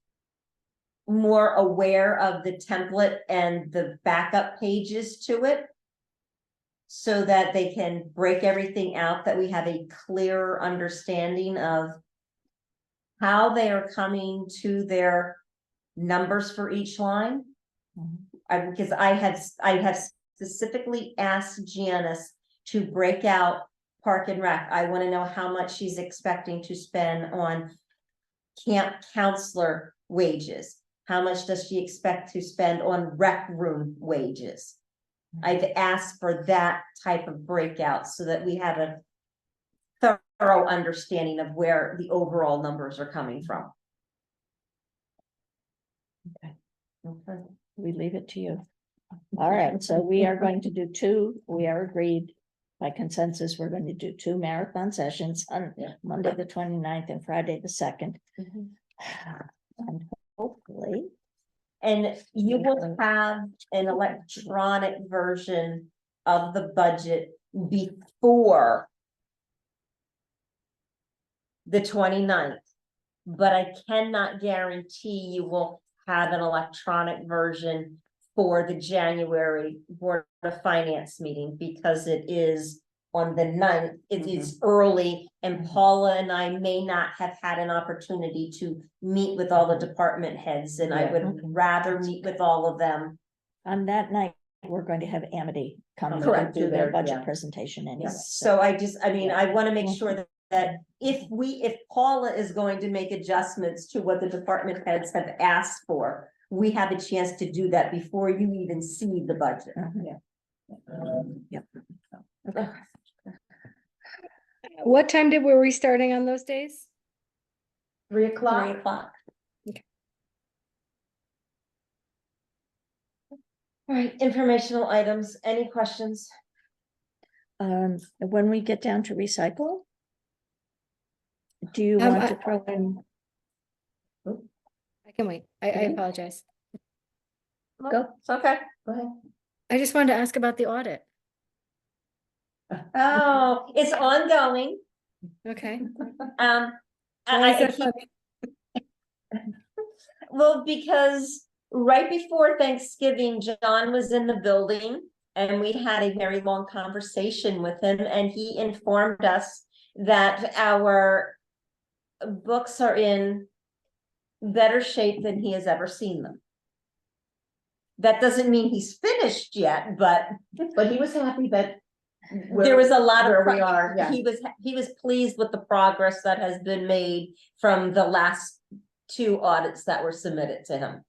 more aware of the template and the backup pages to it. So that they can break everything out, that we have a clearer understanding of how they are coming to their numbers for each line. Mhm. Because I have specifically asked Janice to break out Park and Rec. I want to know how much she's expecting to spend on camp counselor wages. How much does she expect to spend on rec room wages? I've asked for that type of breakout so that we have a thorough understanding of where the overall numbers are coming from. Okay. We leave it to you. All right, so we are going to do two, we are agreed by consensus, we're going to do two marathon sessions on Yeah. Monday, the 29th and Friday, the 2nd. Mhm. And hopefully, And you will have an electronic version of the budget before the 29th. But I cannot guarantee you will have an electronic version for the January Board of Finance meeting because it is on the 9th. It is early and Paula and I may not have had an opportunity to meet with all the department heads and I Yeah. would Okay. rather meet with all of them. on that night, we're going to have Amity come Correct. and do their budget Yeah. presentation anyway. So I mean, I wanna make Yeah. sure that if Paula is going to make adjustments to what the department heads have asked for, we have a chance to do that before you even see the budget. Okay. What time were we starting on those days? 3:00. 3:00. All right, informational items, any questions? When we get down to recycle. Do you Um, want I- to throw in, I can wait. I Okay. apologize. Go. It's okay, go ahead. I just wanted to ask about the audit. Oh, it's ongoing, Okay. um. Why is I that keep- funny? Well, because right before Thanksgiving, John was in the building and we had a very long conversation with him and he informed us that our books are in better shape than he has ever seen them. That doesn't mean he's finished yet, but But he was happy that. there was a lot of. Where we are, yeah. He was pleased with the progress that has been made from the last two audits that were submitted to him.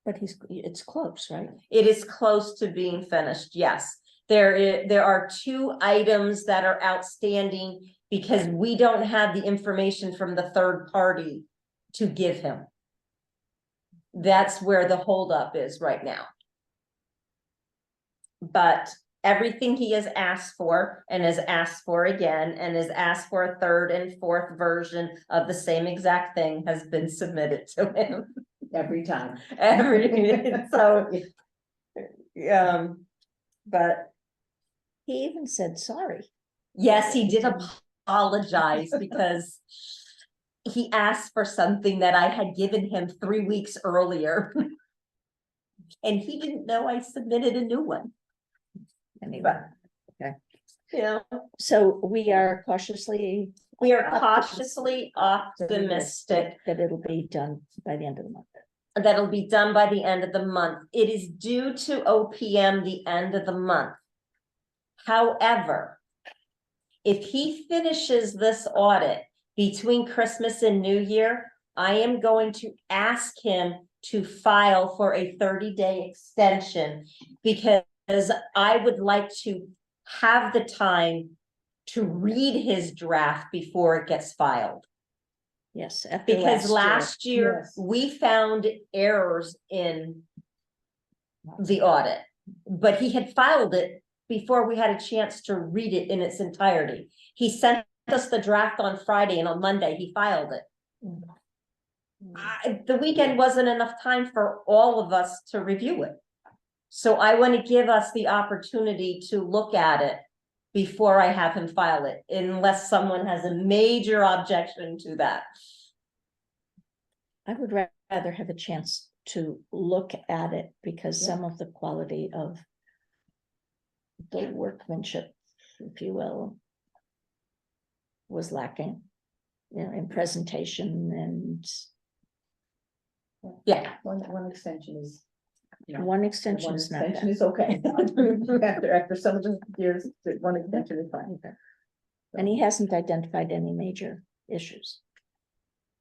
but it's close, right? It is close to being finished, yes. There are two items that are outstanding because we don't have the information from the third party to give him. That's where the holdup is right now. But everything he has asked for and has asked for again and has asked for a third and fourth version of the same exact thing has been submitted to him. Every time. So, but He even said sorry. yes, he did apologize because he asked for something that I had given him 3 weeks earlier. And he didn't know I submitted a new one. Anyway, Yeah, so we are cautiously we are cautiously optimistic that it'll be done by the end of the month. that'll be done by the end of the month. It is due to OPM the end of the month. However, if he finishes this audit between Christmas and New Year, I am going to ask him to file for a 30-day extension because I would like to have the time to read his draft before it gets filed. Yes, after Because last year, Yes. we found errors in the audit, but he had filed it before we had a chance to read it in its entirety. He sent us the draft on Friday and on Monday he filed it. The weekend wasn't enough time for all of us to review it. So I want to give us the opportunity to look at it before I have him file it, unless someone has a major objection to that. I would rather have a chance to look at it because some of the quality of the workmanship, if you will, was lacking, in presentation and Yeah, One extension is. one extension One is not extension bad. is okay. After some of the years, one extension is fine. And he hasn't identified any major issues.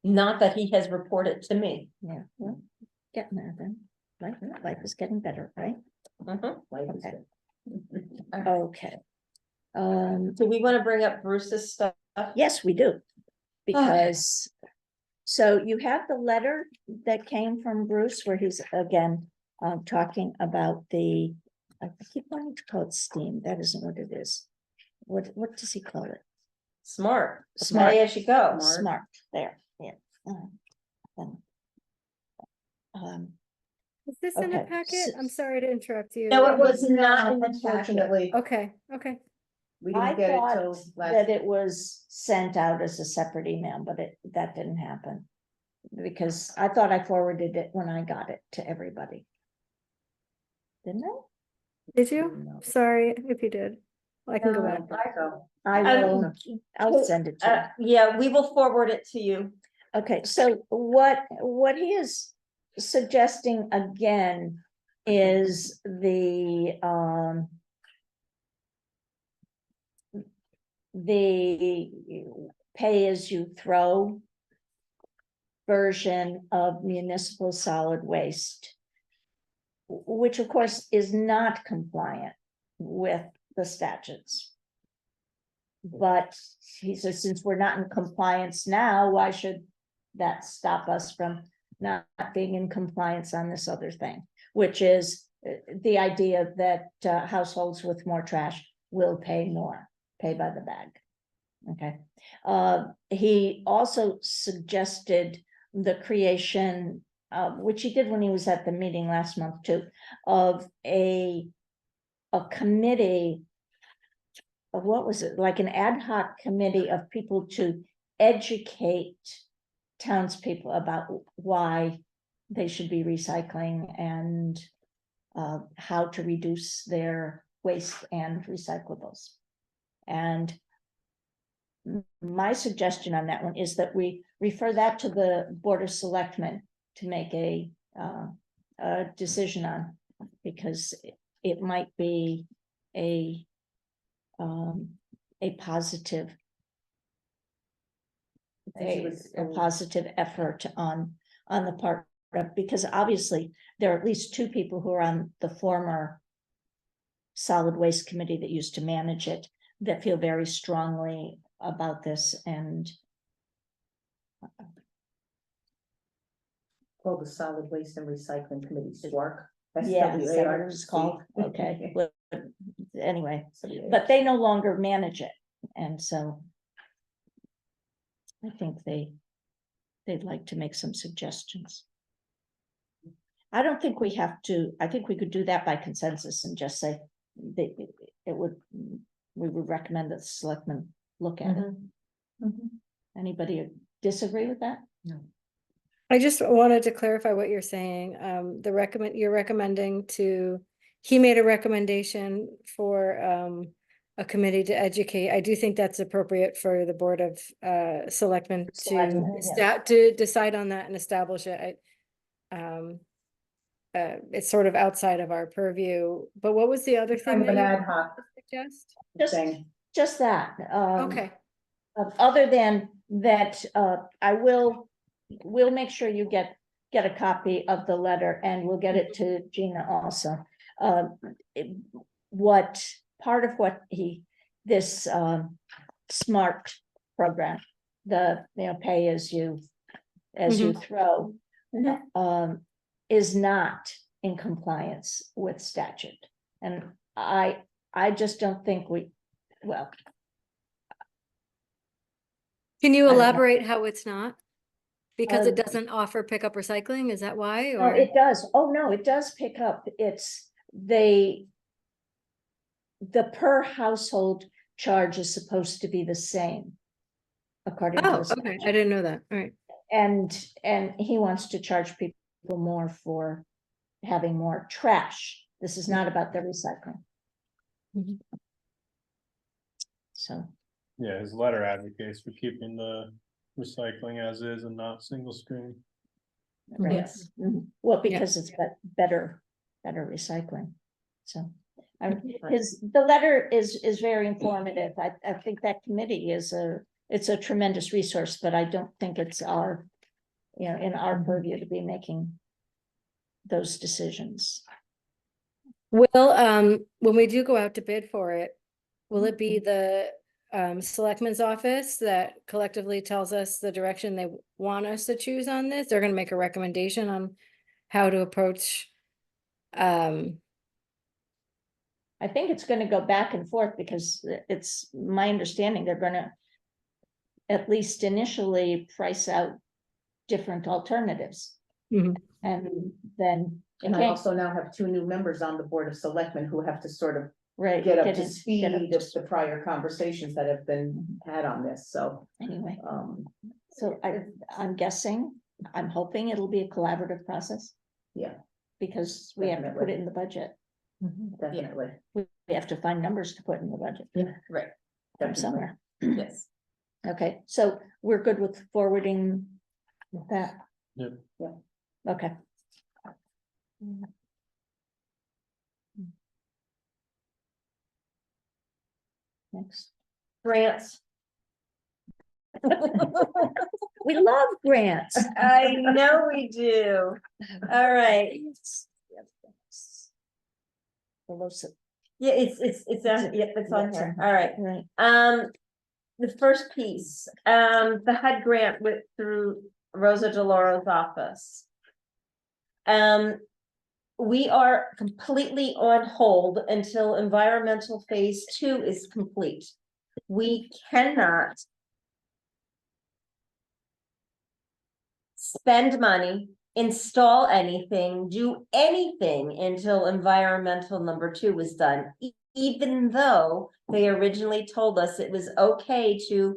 not that he has reported to me. Yeah, well, getting there then. Life is getting better, right? Mhm. Life is Okay. good. Okay. Do we want to bring up Bruce's stuff? Yes, we do. Because, so you have the letter that came from Bruce where he's again, talking about I keep wanting to call it STEAM. That isn't what it is. What does he call it? Smart. Smart. Pay as you go. Smart, there, yeah. Um, Is this in a Okay, packet? I'm sorry to interrupt you. No, it was not in the packet. Unfortunately, Okay, okay. we I didn't get it thought till that last. it was sent out as a separate email, but that didn't happen. Because I thought I forwarded it when I got it to everybody. Didn't I? Did you? No. Sorry if you did. I can go back. I'll send it to Yeah, we will forward it to you. you. Okay, so what he is suggesting again is the pay as you throw version of municipal solid waste, which of course is not compliant with the statutes. But he says, since we're not in compliance now, why should that stop us from not being in compliance on this other thing? Which is the idea that households with more trash will pay more, pay by the bag. Okay. He also suggested the creation, which he did when he was at the meeting last month too, of a committee. What was it, like an ad hoc committee of people to educate townspeople about why they should be recycling and how to reduce their waste and recyclables. And my suggestion on that one is that we refer that to the Board of Selectmen to make a decision on, because it might be a positive, a positive effort on the part of, because obviously there are at least two people who are on the former solid waste committee that used to manage it that feel very strongly about this. And Called the Solid Waste and Recycling Committee, SWARC. yeah, is that what it was called? Okay, well, anyway, but they no longer manage it, and so I think they'd like to make some suggestions. I don't think we have to, I think we could do that by consensus and just say we would recommend that the selectmen look at it. Anybody disagree with that? No. I just wanted to clarify what you're saying. You're recommending he made a recommendation for a committee to educate. I do think that's appropriate for the Board of Selectmen Selectmen, to decide on that and establish it. It's sort of outside of our purview, but what was the other thing Kind of an that ad hoc you suggest? thing. Just that. Okay, Other than that, we'll make sure you get a copy of the letter, and we'll get it to Gina also. What part of what this SMART program, the pay as you throw, is not in compliance with statute. And I just don't think well. can you I don't know. elaborate how it's not? Because it Um, doesn't offer pickup recycling, is that why? No, Or it does. Oh, no, it does pick up. It's the per household charge is supposed to be the same. According to Oh, the okay, I statute. didn't know that. All right. And he wants to charge people more for having more trash. This is not about the recycling. Mhm. So, Yeah, his letter advocates for keeping the recycling as is and not single stream. right. Yes. Mhm. Well, because it's better recycling. So. The letter is very informative. I think that committee it's a tremendous resource, but I don't think it's in our purview to be making those decisions. Well, when we do go out to bid for it, will it be the selectman's office that collectively tells us the direction they want us to choose on this. They're gonna make a recommendation on how to approach. I think it's gonna go back and forth because it's my understanding they're gonna at least initially price out different alternatives. Mhm. And then, And I okay, also now have two new members on the Board of Selectmen who have to sort of right. get up to get up speed of to- the prior conversations that have been had on this, so. Anyway, Um, so I'm guessing, I'm hoping it'll be a collaborative process. Yeah. Because we have to put it in the budget. definitely. We have to find numbers to put in the budget Right, from Definitely. somewhere. yes. Okay, so we're good with forwarding that? Yep. Yeah. Okay. Next. Grants. We love grants. I know we do. All right. The LoSiP, Yeah, it's on here. All right. right, The first piece, the HUD grant went through Rosa DeLauro's office. We are completely on hold until environmental phase 2 is complete. We cannot spend money, install anything, do anything until environmental number 2 is done. Even though they originally told us it was okay to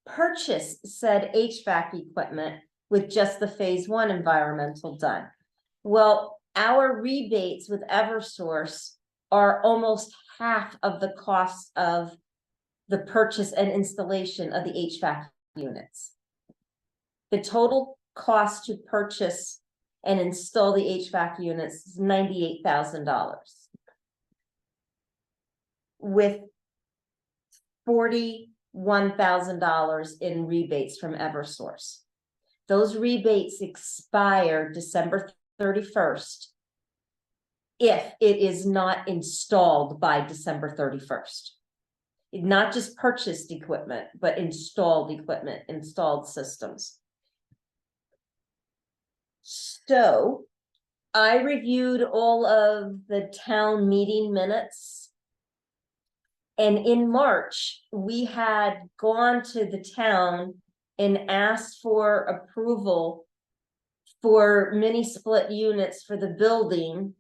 purchase said HVAC equipment with just the phase 1 environmental done. Well, our rebates with Eversource are almost half of the cost of the purchase and installation of the HVAC units. The total cost to purchase and install the HVAC units is $98,000. With $41,000 in rebates from Eversource. Those rebates expire December 31st. If it is not installed by December 31st. Not just purchased equipment, but installed equipment, installed systems. So I reviewed all of the town meeting minutes. And in March, we had gone to the town and asked for approval for mini split units for the building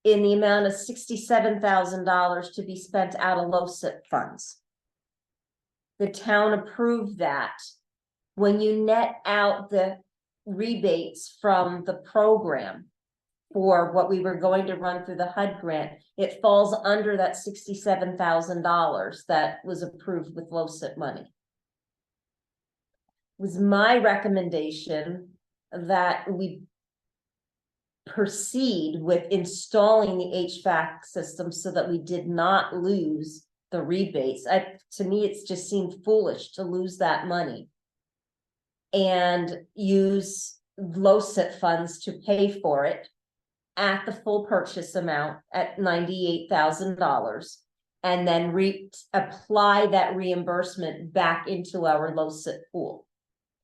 in the amount of $67,000 to be spent out of LoSiP funds. The town approved that. When you net out the rebates from the program for what we were going to run through the HUD grant, it falls under that $67,000 that was approved with LoSiP money. It was my recommendation that we proceed with installing the HVAC system so that we did not lose the rebates. To me, it's just seemed foolish to lose that money and use LoSiP funds to pay for it at the full purchase amount at $98,000 and then apply that reimbursement back into our LoSiP pool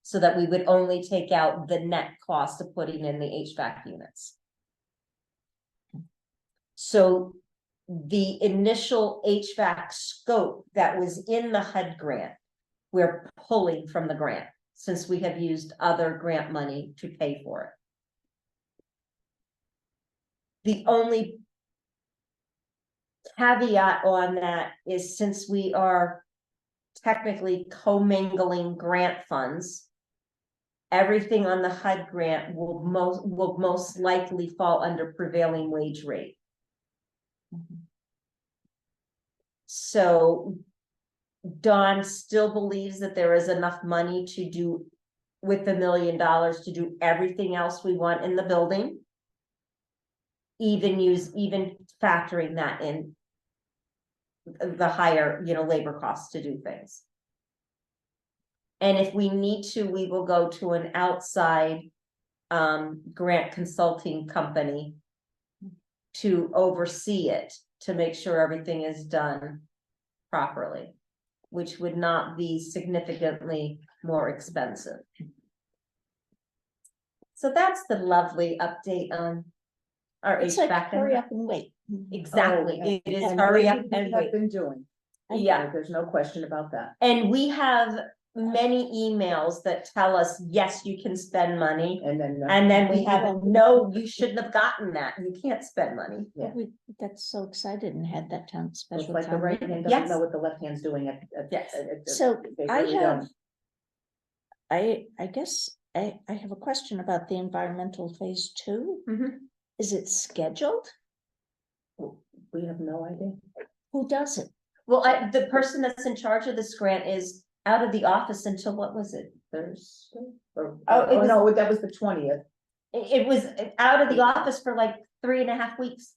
so that we would only take out the net cost of putting in the HVAC units. So the initial HVAC scope that was in the HUD grant, we're pulling from the grant since we have used other grant money to pay for it. The only caveat on that is since we are technically commingling grant funds, everything on the HUD grant will most likely fall under prevailing wage rate. So Dawn still believes that there is enough money to do with $1 million to do everything else we want in the building. Even factoring that in the higher, labor costs to do things. And if we need to, we will go to an outside grant consulting company to oversee it, to make sure everything is done properly. which would not be significantly more expensive. So that's the lovely update on our It's like HVAC. hurry up and wait. Exactly, Oh, it is and hurry up We and have wait. been doing. Yeah. There's no question about that. And we have many emails that tell us, yes, you can spend money. And then. And then we have, no, you shouldn't have gotten that. You can't spend money. Yeah. We got so excited and had that town It's special. like the town right meeting. hand doesn't Yes. know what the left hand's doing Yes. So they I really have, don't. I guess I have a question about the environmental phase 2. Mhm. Is it scheduled? We have no idea. Who does it? Well, the person that's in charge of this grant is out of the office until, what was it? Thursday? Or, Oh, it oh, was- no, that was the 20th. It was out of the office for like 3.5 weeks.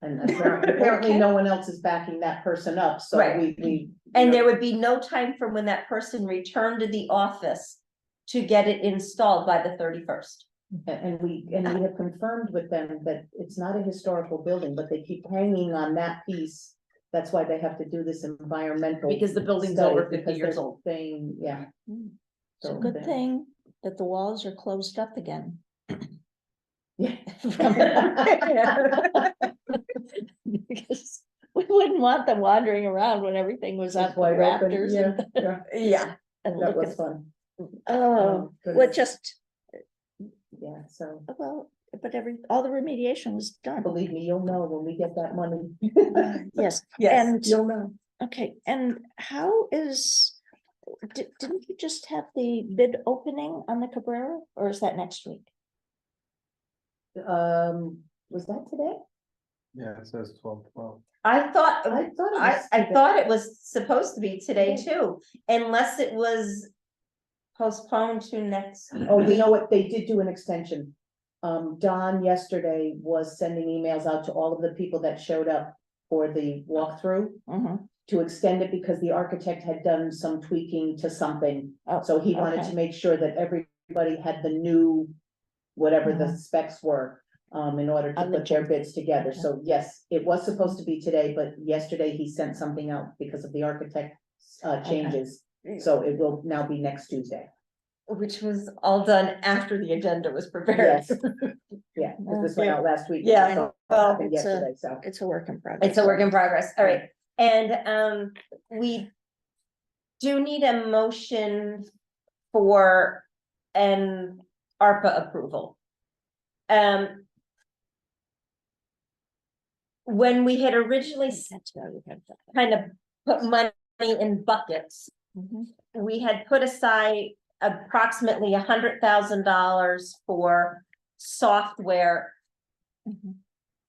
And apparently Okay. no one else is backing that person up, so Right. we. And there would be no time from when that person returned to the office to get it installed by the 31st. And we have confirmed with them that it's not a historical building, but they keep hanging on that piece. That's why they have to do this environmental. Because the building's study, over 50 because years they're old. saying, yeah. It's a So good they're- thing that the walls are closed up again. Yeah. Because we wouldn't want them wandering around when everything was up It's the wide open, rafters yeah, and, yeah, Yeah. and that looking. was fun, Oh, good. well, just, yeah, so well, but all the remediation was done. believe me, you'll know when we get that money. Yes, Yes. and, You'll know. okay, and how is, didn't you just have the bid opening on the Cabrera, or is that next week? Was that today? Yeah, it says 12/12. I thought, I thought it I was. thought it was supposed to be today too, unless it was postponed to next. Oh, you know what? They did do an extension. Don yesterday was sending emails out to all of the people that showed up for the walkthrough Mhm. to extend it because the architect had done some tweaking to something. Oh, So he wanted okay. to make sure that everybody had the new, whatever the Mhm. specs were, in order to On the put their check. bids together. Okay. So yes, it was supposed to be today, but yesterday he sent something out because of the architect, changes. So it will now be next Tuesday. Which was all done after the agenda was prepared. Yes. Yeah, 'cause this went out last week. Yeah, so it well, happened it's a- yesterday, so. It's a work in progress. It's a work in progress, all right, and we do need a motion for an ARPA approval. When we had originally That's why we have that. kind of put money in buckets, Mhm. we had put aside approximately $100,000 for software Mhm.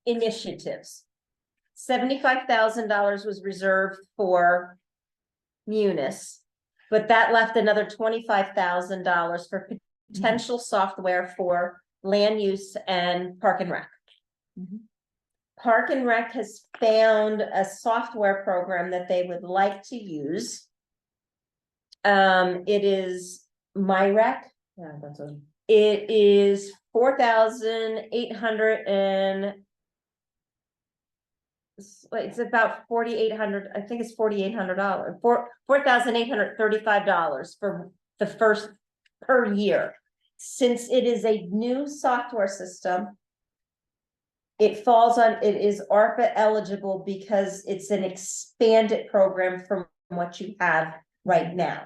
initiatives. $75,000 was reserved for Munis, but that left another $25,000 for potential software for land use and park and rec. Mhm. Park and Rec has found a software program that they would like to use. It is MyRec. Yeah, that's a. It is 4,800 and it's about 4,800, I think it's $4,800, $4,835 for the first per year. Since it is a new software system, it is ARPA eligible because it's an expanded program from what you have right now.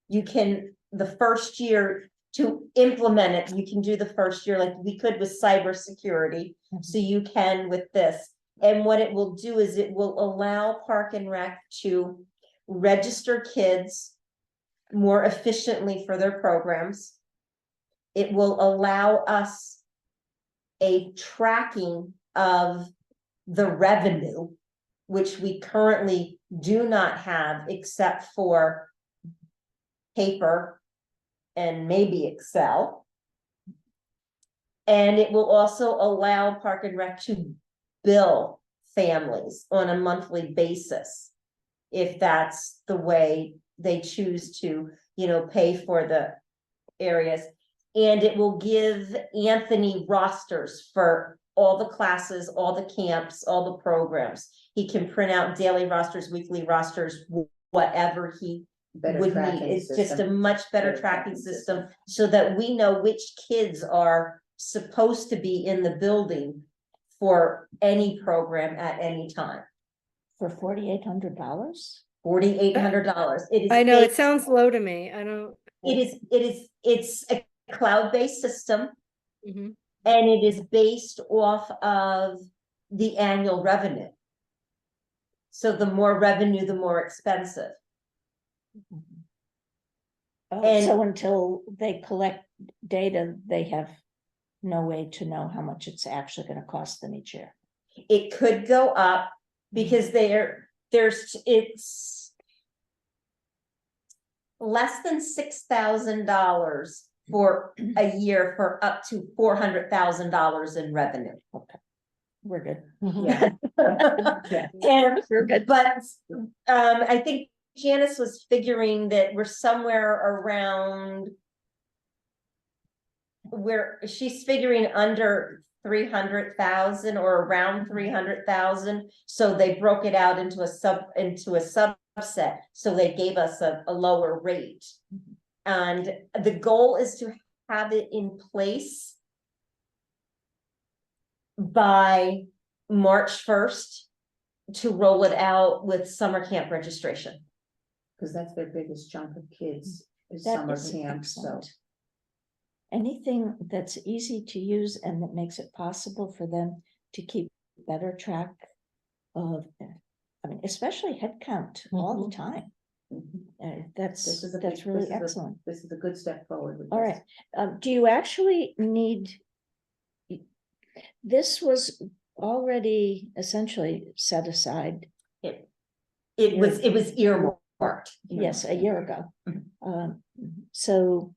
You can, the first year to implement it, you can do the first year like we could with cybersecurity. So you can with this. And what it will do is it will allow Park and Rec to register kids more efficiently for their programs. It will allow us a tracking of the revenue, which we currently do not have except for paper and maybe Excel. And it will also allow Park and Rec to bill families on a monthly basis, if that's the way they choose to, pay for the areas. And it will give Anthony rosters for all the classes, all the camps, all the programs. He can print out daily rosters, weekly rosters, whatever he Better would need. tracking It's just a system. much better Better tracking tracking system so that we know which kids are supposed to be in the building for any program at any time. For $4,800? $4,800. It is. I know, it based- sounds low to me. I don't. It's a cloud-based system. Mhm. And it is based off of the annual revenue. So the more revenue, the more expensive. Oh, And- so until they collect data, they have no way to know how much it's actually gonna cost them each year. It could go up because it's less than $6,000 for a year for up to $400,000 in revenue. We're good. Yeah. Yeah. And We're good. But I think Janice was figuring that we're somewhere around. Where she's figuring under 300,000 or around 300,000, so they broke it out into a subset, so they gave us a lower rate. And the goal is to have it in place by March 1st to roll it out with summer camp registration. Cause that's their biggest chunk of kids is That summer is camp, so. excellent. Anything that's easy to use and that makes it possible for them to keep better track of, I mean, especially head count all the time. Mhm. That's This is a that's big- really this is a- excellent. This is a good step forward with All this. right, do you actually need? This was already essentially set aside, It was earmarked. yes, a year ago. Mhm. So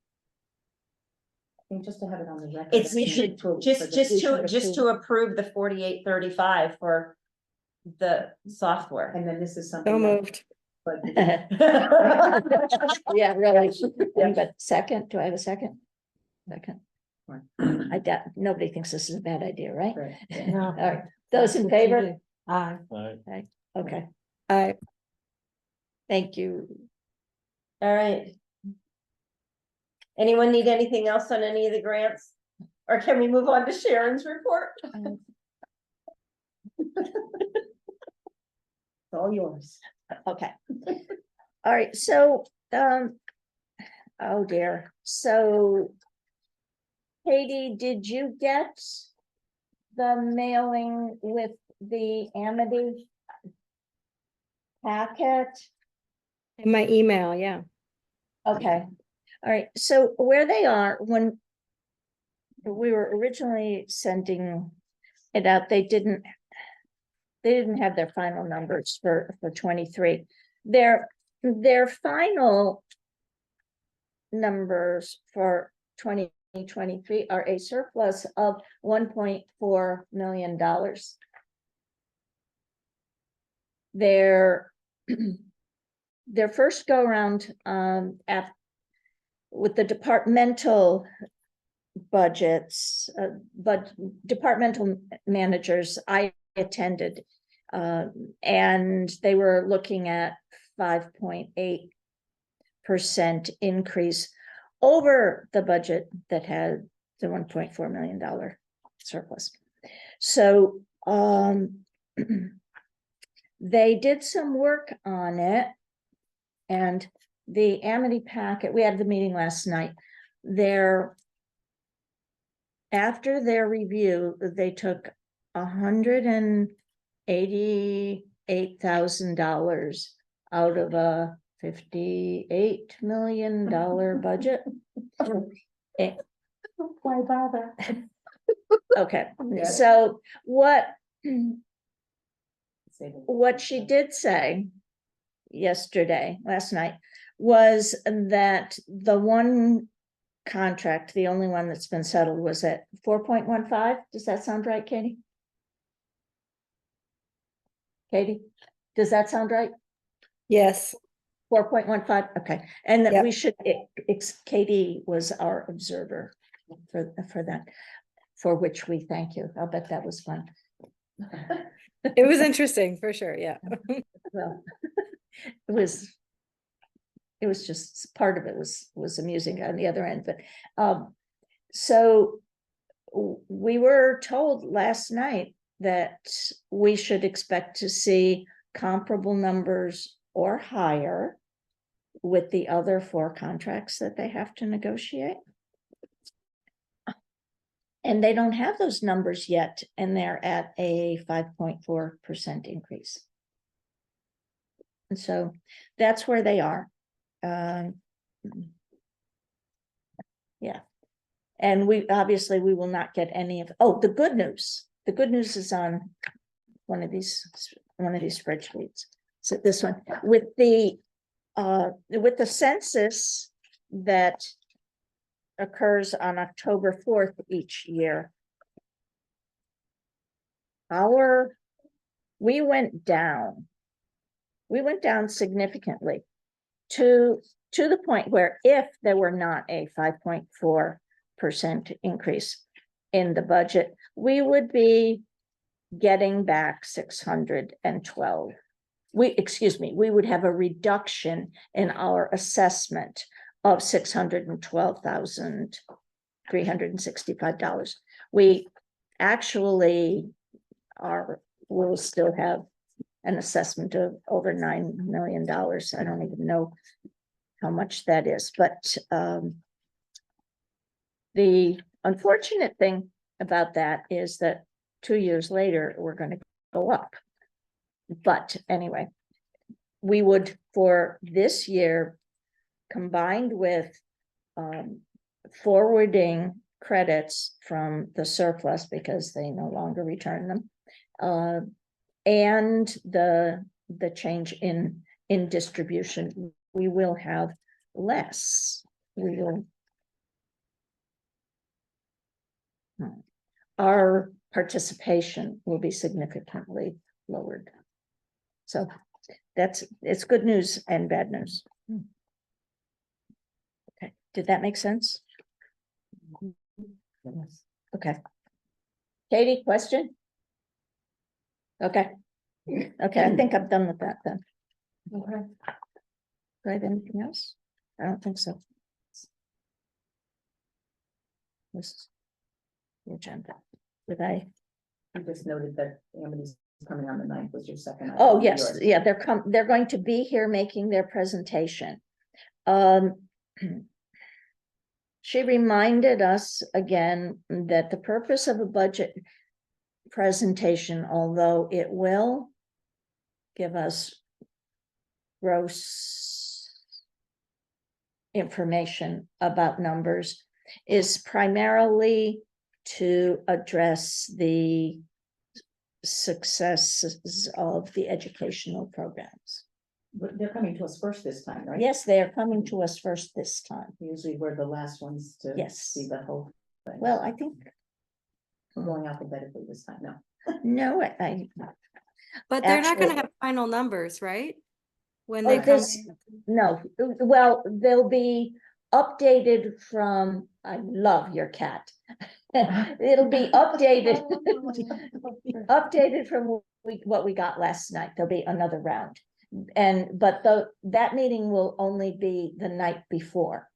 I think just to have it on the record. It's, that we we should, approve just, for the- just we to, should just to approve the 4835 for the software. And then this is something. So that- moved. but- yeah, really. But second, do I have a second? Second. I doubt, nobody thinks this is a bad idea, right? Right. No. All right, those in favor? Aye. Right. Okay, I, thank you. All right. Anyone need anything else on any of the grants? Or can we move on to Sharon's report? It's all yours. Okay. All right, so, oh dear, so. Katie, did you get the mailing with the Amity packet? in my email, yeah. Okay, all right, so where they are, when we were originally sending it out, they didn't have their final numbers for 23. Their final numbers for 2023 are a surplus of $1.4 million. Their first go around with the departmental budgets, but departmental managers, I attended, and they were looking at 5.8% increase over the budget that had the $1.4 million surplus. So they did some work on it, and the Amity packet, we had the meeting last night. After their review, they took $188,000 out of a $58 million budget. Eh, Why bother? Okay, Yeah. so what Say the- what she did say last night, was that the one contract, the only one that's been settled, was at 4.15. Does that sound right, Katie? Katie, does that sound right? Yes, 4.15, okay, and that Yep. we should, Katie was our observer for that, for which we thank you. I'll bet that was fun. It was interesting for sure, yeah. Well, it was. It was just, part of it was amusing on the other end, but, so. We were told last night that we should expect to see comparable numbers or higher. With the other 4 contracts that they have to negotiate. And they don't have those numbers yet, and they're at a 5.4% increase. And so that's where they are. Yeah. And we obviously we will not get any of, oh, the good news. The good news is on one of these spreadsheets. So this one with the census that occurs on October 4th each year. We went down significantly to the point where if there were not a 5.4% increase in the budget, we would be getting back 612. We would have a reduction in our assessment of $612,365. We actually will still have an assessment of over $9 million. I don't even know how much that is, but the unfortunate thing about that is that 2 years later, we're going to go up. But anyway, we would for this year, combined with forwarding credits from the surplus because they no longer return them, and the change in distribution, we will have less. Our participation will be significantly lowered. So it's good news and bad news. Okay, did that make sense? Okay. Katie, question? Okay. Okay, I think I'm done with that then. Okay. Do I have anything else? I don't think so. This is the agenda. Did I? You just noted that Amity's coming on the 9th was your second. Oh, item, yes, yours. yeah, they're going to be here making their presentation. She reminded us again that the purpose of a budget presentation, although it will give us gross information about numbers, is primarily to address the successes of the educational programs. But they're coming to us first this time, right? Yes, they are coming to us first this time. Usually we're the last ones to Yes. see the whole thing. Well, I think, I'm going alphabetically this time, no. no, But they're not gonna Actually- have final numbers, right? When oh, they come, no, well, they'll be updated from, I love your cat. It'll be updated, updated from what we got last night. There'll be another round. But that meeting will only be the night before.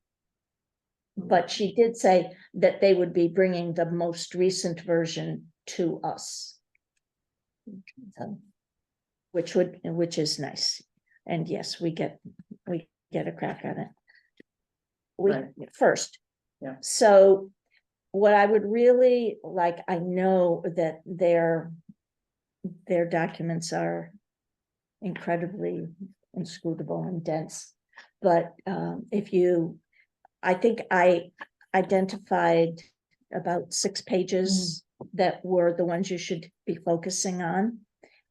But she did say that they would be bringing the most recent version to us. So, which is nice. And yes, we get a crack at it. Right. First. Yeah. So what I would really like, I know that their documents are incredibly inscrutable and dense, but I think I identified about 6 pages that were the ones you should be focusing on.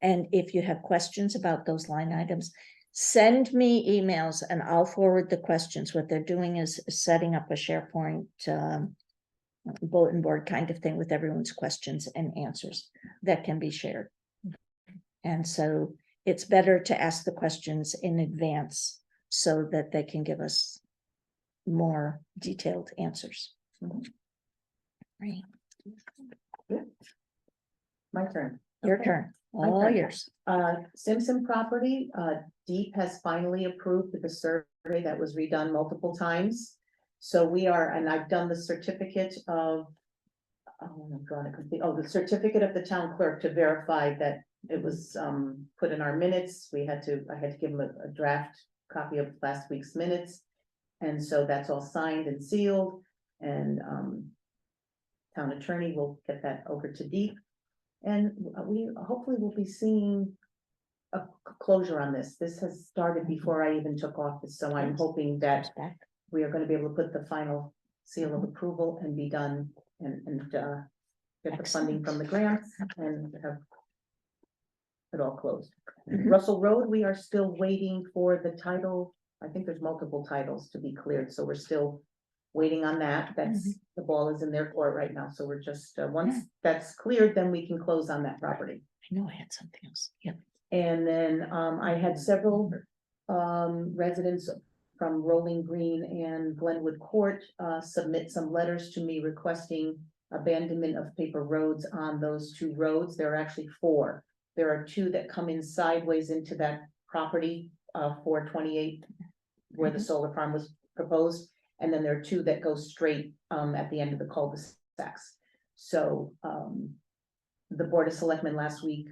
And if you have questions about those line items, send me emails and I'll forward the questions. What they're doing is setting up a SharePoint bulletin board kind of thing with everyone's questions and answers that can be shared. And so it's better to ask the questions in advance so that they can give us more detailed answers. Right. My turn. Your Okay. turn, My all turn. yours. Simpson property, Deep has finally approved the survey that was redone multiple times. So we are, and I've done the certificate of. Oh, I'm drawing a complete, the certificate of the town clerk to verify that it was, put in our minutes. I had to give him a draft copy of last week's minutes. And so that's all signed and sealed, and, town attorney will get that over to Deep. And we hopefully will be seeing a closure on this. This has started before I even took office, so I'm hoping that Back. we are gonna be able to put the final seal of approval and be done and get the funding from the grants and have it all closed. Mhm. Russell Road, we are still waiting for the title. I think there's multiple titles to be cleared, so we're still waiting on that. That's, the ball is in their court right now, so we're just, once that's cleared, then we can close on that property. I know I had something else, yep. And then, I had several, residents from Rolling Green and Glenwood Court, submit some letters to me requesting abandonment of paper roads on those two roads. There are actually 4. There are 2 that come in sideways into that property, 428, where the solar farm was proposed. And then there are 2 that go straight, at the end of the cul-de-sacs. So, the Board of Selectmen last week,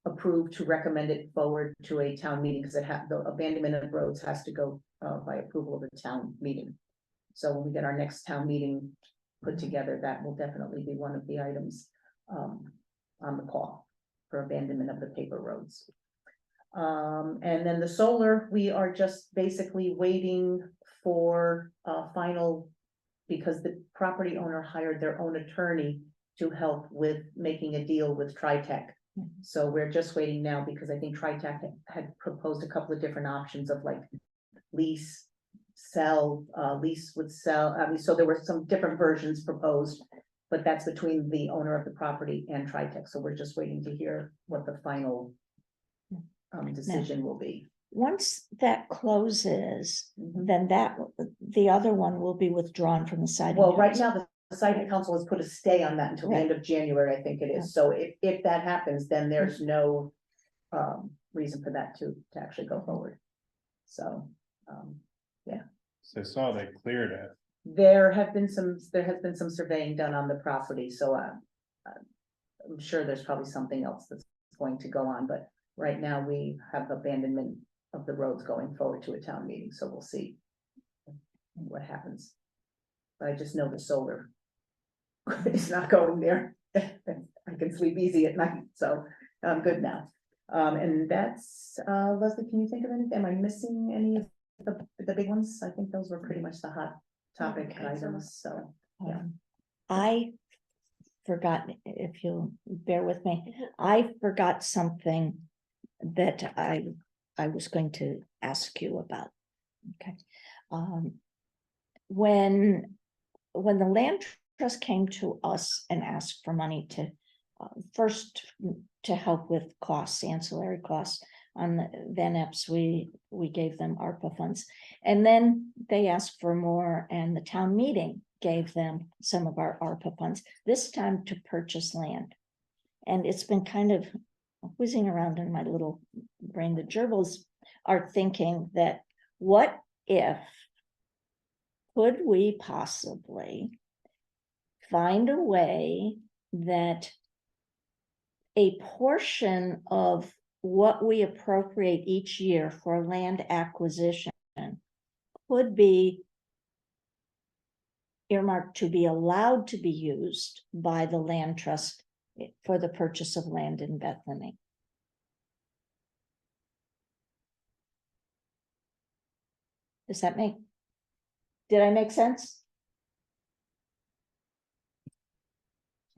approved to recommend it forward to a town meeting, because the abandonment of roads has to go, by approval of the town meeting. So when we get our next town meeting put together, that will definitely be one of the items, on the call for abandonment of the paper roads. And then the solar, we are just basically waiting for final, because the property owner hired their own attorney to help with making a deal with Tritech. So we're just waiting now, because I think Tritech had proposed a couple of different options of like lease, sell, lease would sell. I mean, so there were some different versions proposed, but that's between the owner of the property and Tritech. So we're just waiting to hear what the final decision will be. Once that closes, Mhm. then the other one will be withdrawn from the side. Well, right now, the site council has put a stay on that until the end of January, I think it is. So if that happens, then there's no reason for that to actually go forward. So, So I saw they cleared it. there has been some surveying done on the property, so I'm sure there's probably something else that's going to go on, but right now we have abandonment of the roads going forward to a town meeting, so we'll see what happens. But I just know the solar is not going there. I can sleep easy at night, so I'm good now. And that's, Leslie, can you think of anything? Am I missing any of the big ones? I think those were pretty much the hot topic Okay. items, so. Yeah. I forgot, if you'll bear with me, I forgot something that I was going to ask you about. Okay. When the land trust came to us and asked for money to, first to help with costs, ancillary costs on the Van Epps, we gave them ARPA funds. And then they asked for more, and the town meeting gave them some of our ARPA funds, this time to purchase land. And it's been kind of whizzing around in my little brain. The gerbils are thinking that, what if, could we possibly find a way that a portion of what we appropriate each year for land acquisition could be earmarked to be allowed to be used by the land trust for the purchase of land in Bethany? Does that did I make sense?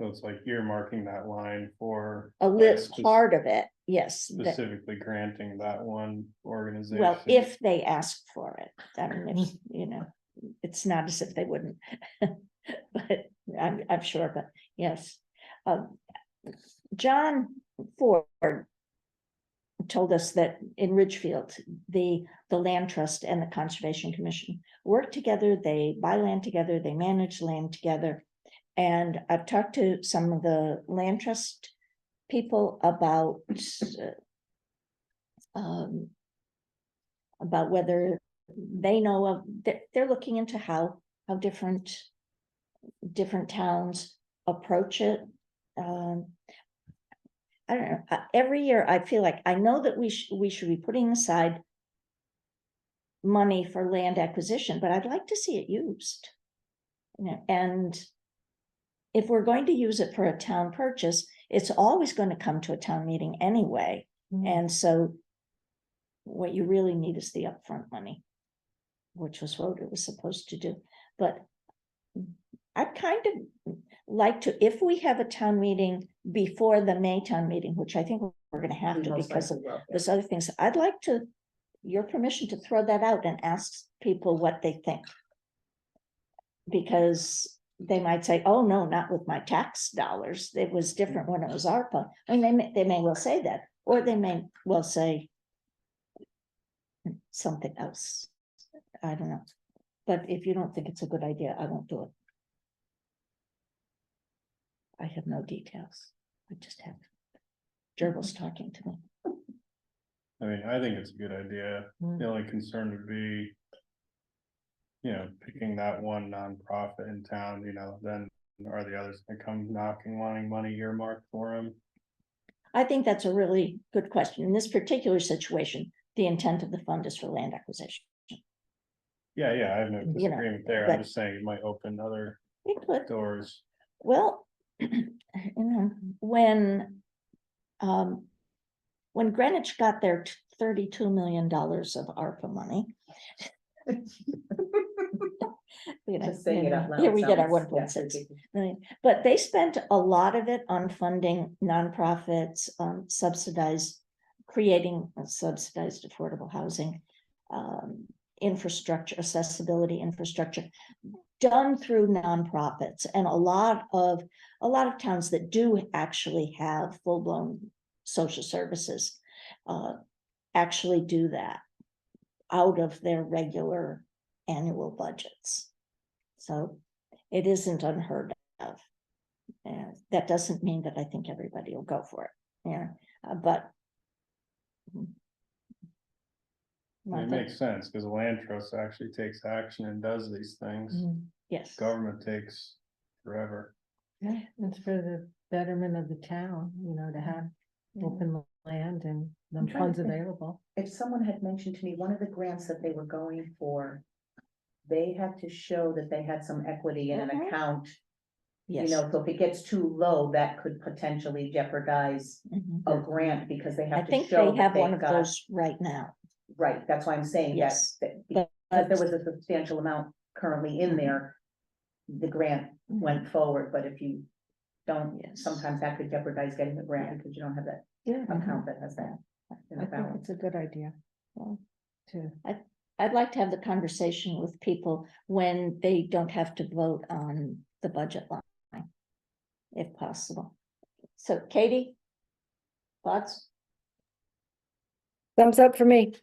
So it's like earmarking that line for. A like, little part of it, yes. Specifically granting that one organization. Well, if they ask for it, I mean, if, you know, it's not as if they wouldn't. But I'm sure, but yes. John Ford told us that in Ridgefield, the Land Trust and the Conservation Commission work together, they buy land together, they manage land together. And I've talked to some of the land trust people about whether they know of, they're looking into how different towns approach it. I don't know, every year I feel like, I know that we should be putting aside money for land acquisition, but I'd like to see it used. You know, and if we're going to use it for a town purchase, it's always going to come to a town meeting anyway. And so what you really need is the upfront money, which was what it was supposed to do. But I'd kind of like to, if we have a town meeting before the May town meeting, which I think we're going to have We to most because of likely will, yeah. there's other things, I'd like to, your permission to throw that out and ask people what they think. Because they might say, oh, no, not with my tax dollars. It was different when it was ARPA. I mean, they may well say that, or they may well say something else. I don't know. But if you don't think it's a good idea, I won't do it. I have no details. I just have gerbils talking to me. I mean, I think it's a good idea. The only concern would be, you know, picking that one nonprofit in town, you know, then are the others gonna come knocking, wanting money earmarked for them? I think that's a really good question. In this particular situation, the intent of the fund is for land acquisition. Yeah, I have no You know, disagreement there. but- I'm just saying it might open other It could. doors. Well, you know, when Greenwich got their $32 million of ARPA money. You know, Just saying it out loud. here we get our sounds- 1.6 yeah, ridiculous. million, but they spent a lot of it on funding nonprofits, creating subsidized affordable housing, infrastructure, accessibility infrastructure, done through nonprofits, and a lot of towns that do actually have full-blown social services actually do that out of their regular annual budgets. So it isn't unheard of. And that doesn't mean that I think everybody will go for it. Yeah, but It Martha? makes sense, because the land trust actually takes action and does these things. Yes. Government takes forever. Yeah, it's for the betterment of the town, you know, to have open land and the I'm trying to funds think. available. If someone had mentioned to me, one of the grants that they were going for, they had to show that they had some equity in an Mhm. account. You Yes. know, so if it gets too low, that could potentially jeopardize Mhm. a grant because they I have to think show they that have one they've of got. those right now. Right, that's why I'm saying that, Yes, that but- because there was a substantial amount currently in there. The grant went forward, but if you don't, Yes. sometimes that could jeopardize getting the grant because you don't have that Yeah, account that has that. in I the think balance. it's a good idea Well, to. I'd like to have the conversation with people when they don't have to vote on the budget line, if possible. So Katie? Thoughts? Thumbs up for me.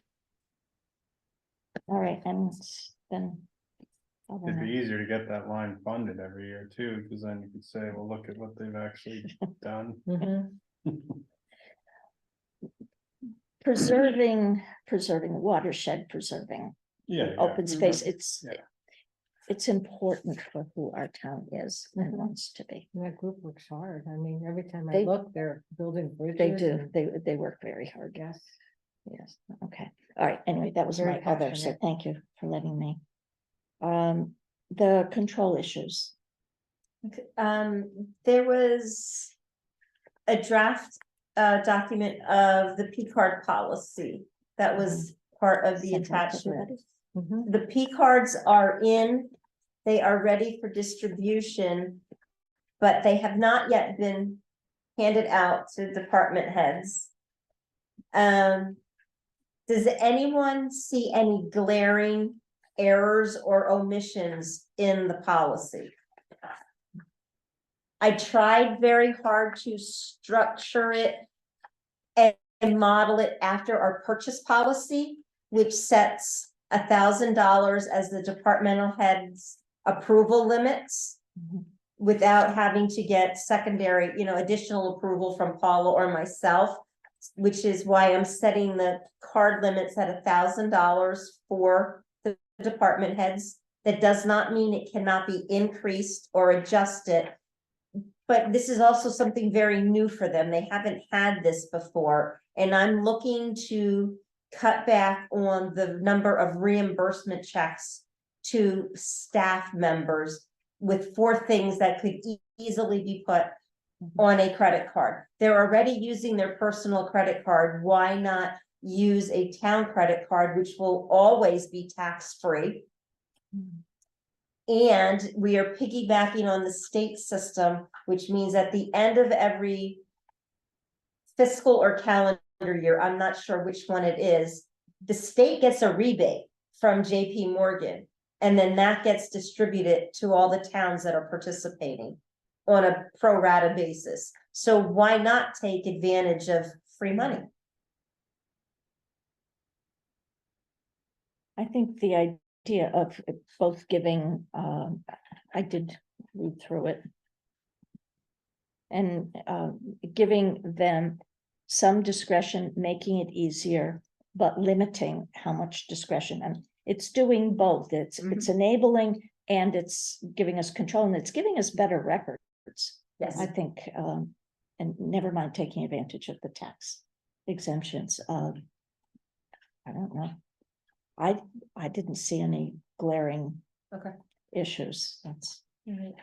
All right, and then. I don't It'd be know. easier to get that line funded every year too, because then you could say, well, look at what they've actually done. Preserving watershed, preserving Yeah, open space, Yeah. it's important for who our town is and wants to be. And that group works hard. I mean, every time I They- look, they're building bridges. They do, and- they work very hard. Yes. Yes, okay, all right, anyway, that was Very my other, so passionate. thank you for letting me. The control issues. There was a draft document of the P card policy that was part of the Sent out to attachment. everybody? The P cards are in, they are ready for distribution, but they have not yet been handed out to department heads. Does anyone see any glaring errors or omissions in the policy? I tried very hard to structure it and model it after our purchase policy, which sets $1,000 as the departmental head's approval limits. Mhm. without having to get secondary, additional approval from Paula or myself, which is why I'm setting the card limits at $1,000 for the department heads. That does not mean it cannot be increased or adjusted. But this is also something very new for them. They haven't had this before. And I'm looking to cut back on the number of reimbursement checks to staff members with 4 things that could easily be put on a credit card. They're already using their personal credit card. Why not use a town credit card, which will always be tax-free? And we are piggybacking on the state system, which means at the end of every fiscal or calendar year, I'm not sure which one it is, the state gets a rebate from JP Morgan. And then that gets distributed to all the towns that are participating on a pro rata basis. So why not take advantage of free money? I think the idea of both giving, I did read through it. And giving them some discretion, making it easier, but limiting how much discretion. And it's doing both. It's enabling and it's giving us control and it's giving us better records. Yes. I think, and never mind taking advantage of the tax exemptions. I don't know. I didn't see any glaring issues. That's Right.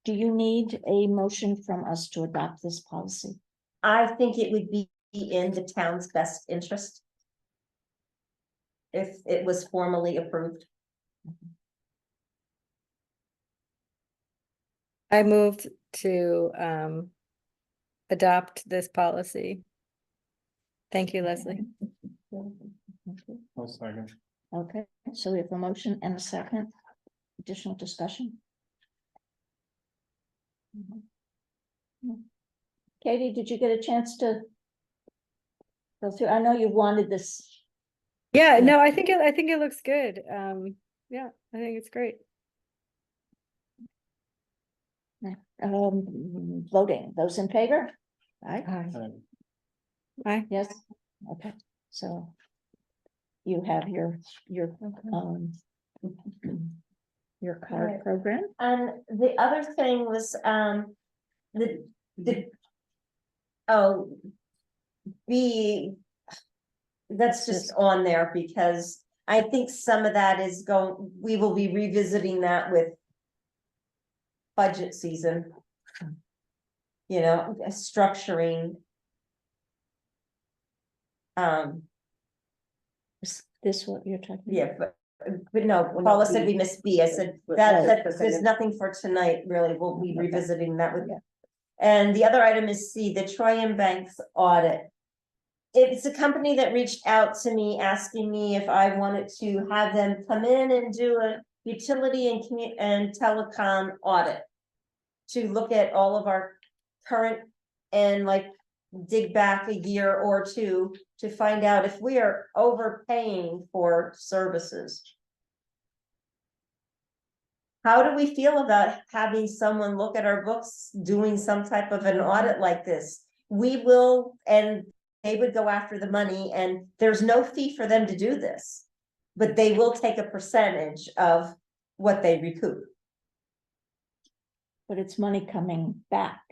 Do you need a motion from us to adopt this policy? I think it would be in the town's best interest if it was formally approved. I moved to adopt this policy. Thank you, Leslie. I'll second. Okay, so we have a motion and a second. Additional discussion? Katie, did you get a chance to go through? I know you wanted this. Yeah, Yeah. no, I think it looks good. Yeah, I think it's great. Voting, those in favor? Aye, Aye. yes, okay, so. You have your card Right. program. And the other thing was, that's just on there because I think some of that is we will be revisiting that with budget season. Structuring. Is this what you're talking about? Yeah, but no, Paula said we missed B. I said that there's nothing for tonight, really. We'll be revisiting that with you. And the other item is C, the Troy Banks audit. It's a company that reached out to me asking me if I wanted to have them come in and do a utility and telecom audit. To look at all of our current and dig back a year or two to find out if we are overpaying for services. How do we feel about having someone look at our books, doing some type of an audit like this? We will, and they would go after the money and there's no fee for them to do this, but they will take a percentage of what they recoup. But it's money coming back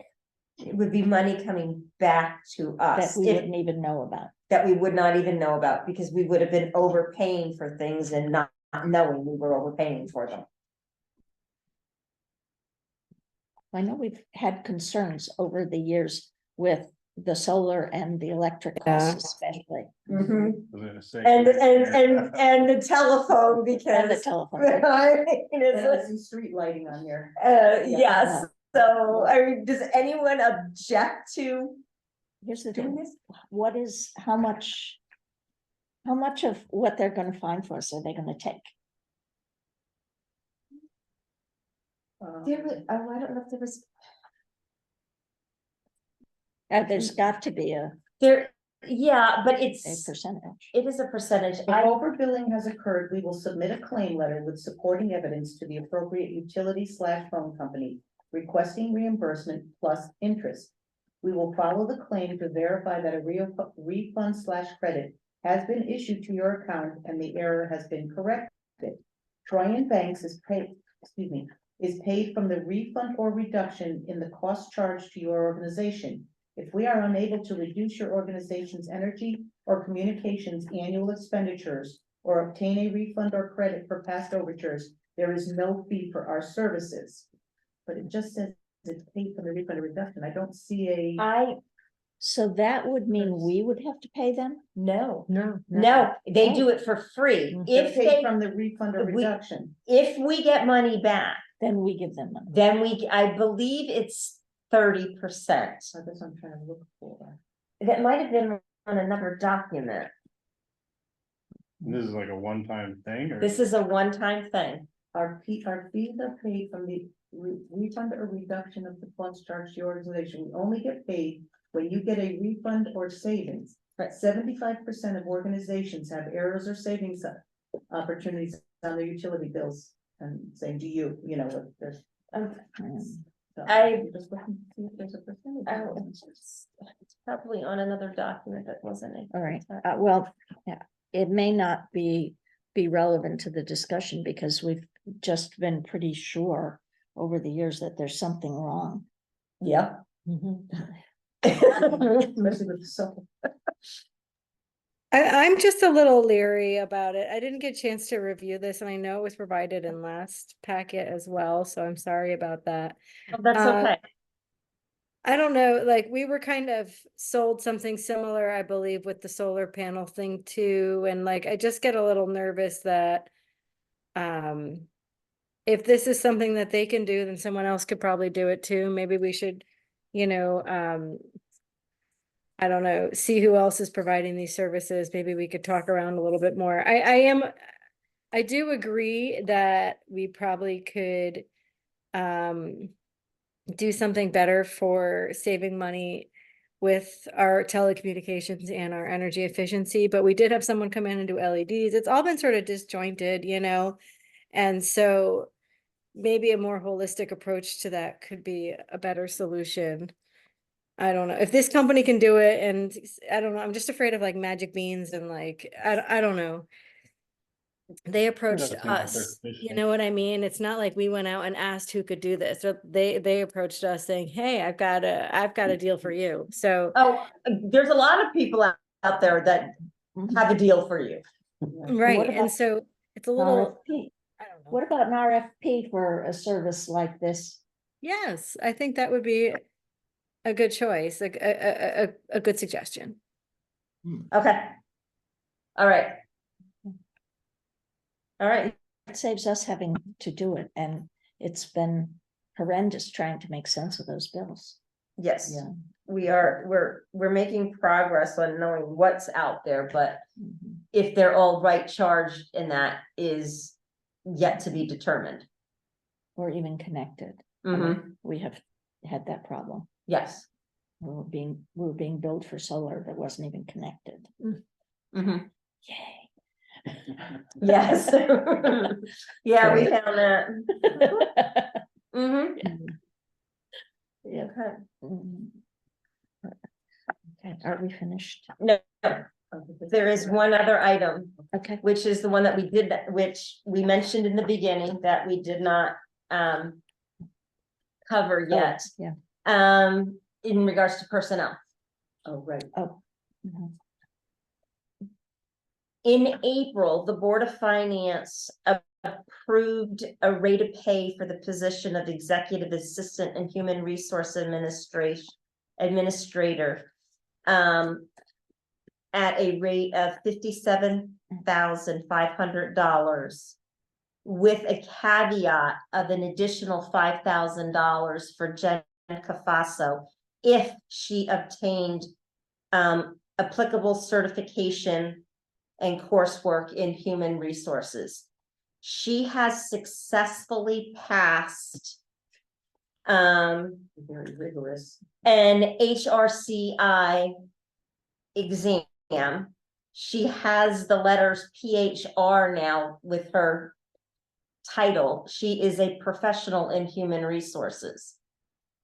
It would be money coming back to that us. we wouldn't even know about. That we would not even know about because we would have been overpaying for things and not knowing we were overpaying for them. I know we've had concerns over the years with the solar and the electric costs especially. And the telephone because. And the telephone. There's some street lighting on here. Yes, so does anyone object to Here's the doing thing, this? how much of what they're gonna find for us are they gonna take? I don't know if there was, There's got to be there Yeah, but a it's, percentage. it is a percentage. If I, overbilling has occurred, we will submit a claim letter with supporting evidence to the appropriate utility/phone company requesting reimbursement plus interest. We will follow the claim to verify that a refund/credit has been issued to your account and the error has been corrected. Troyan Banks is paid from the refund or reduction in the cost charged to your organization. If we are unable to reduce your organization's energy or communications annual expenditures or obtain a refund or credit for past overtures, there is no fee for our services. But it just says it's paid from the refund or reduction. I don't see So that would mean we would have to pay them? no, No. no, they Oh. do it for free. they're If paid they, from the refund or we- reduction. if we get money back, Then we give them money. then I believe it's 30%. So that's what I'm trying to look for. That might have been on another document. This is like a one-time thing, or? This is a one-time thing. Our fees are paid from the refund or reduction of the funds charged to your organization. We only get paid when you get a refund or savings. Right. 75% of organizations have errors or savings opportunities on their utility bills. And saying, do you know, if there's. So, I- just looking to see if there's a percentage. Oh, it's probably on another document that wasn't it. All right, well, yeah, it may not be relevant to the discussion because we've just been pretty sure over the years that there's something wrong. Yeah. Especially with the cell. I'm just a little leery about it. I didn't get a chance to review this and I know it was provided in last packet as well, so I'm sorry about that. That's okay. I don't know, like, we were kind of sold something similar, I believe, with the solar panel thing too, and like, I just get a little nervous that if this is something that they can do, then someone else could probably do it too. Maybe we should, I don't know, see who else is providing these services. Maybe we could talk around a little bit more. I do agree that we probably could do something better for saving money with our telecommunications and our energy efficiency, but we did have someone come in and do LEDs. It's all been sort of disjointed, and so maybe a more holistic approach to that could be a better solution. I don't know if this company can do it, and I don't know, I'm just afraid of like magic beans and like, I don't know. They approached Doesn't seem like they're us, you efficient. know what I mean? It's not like we went out and asked who could do this. So they approached us saying, hey, I've got a deal for you. So, Oh, there's a lot of people out there that have a deal for you. right, What and about so it's a little, RFP? I don't know. What about an RFP for a service like this? Yes, I think that would be a good choice, like a good suggestion. Okay. All right. All right. It saves us having to do it, and it's been horrendous trying to make sense of those bills. Yes, Yeah. we're making progress on knowing what's out there, but Mhm. if they're all right charged, and that is yet to be determined. Or even connected. I Mhm. mean, we have had that problem. Yes. We were being billed for solar that wasn't even connected. Mhm. Yay. Yes. Yeah, we Right. found that. Mhm. Yeah. Okay. Mhm. Okay, are we finished? No, there is one other item, Okay. which is the one that we did, which we mentioned in the beginning that we did not cover yet. Yeah. In regards to personnel. Oh, right. Oh. Mhm. In April, the Board of Finance approved a rate of pay for the position of Executive Assistant and Human Resource Administrator. At a rate of $57,500. With a caveat of an additional $5,000 for Jen Cafaso if she obtained applicable certification and coursework in human resources. She has successfully passed Very rigorous. an HRCI exam. She has the letters PHR now with her title. She is a professional in human resources.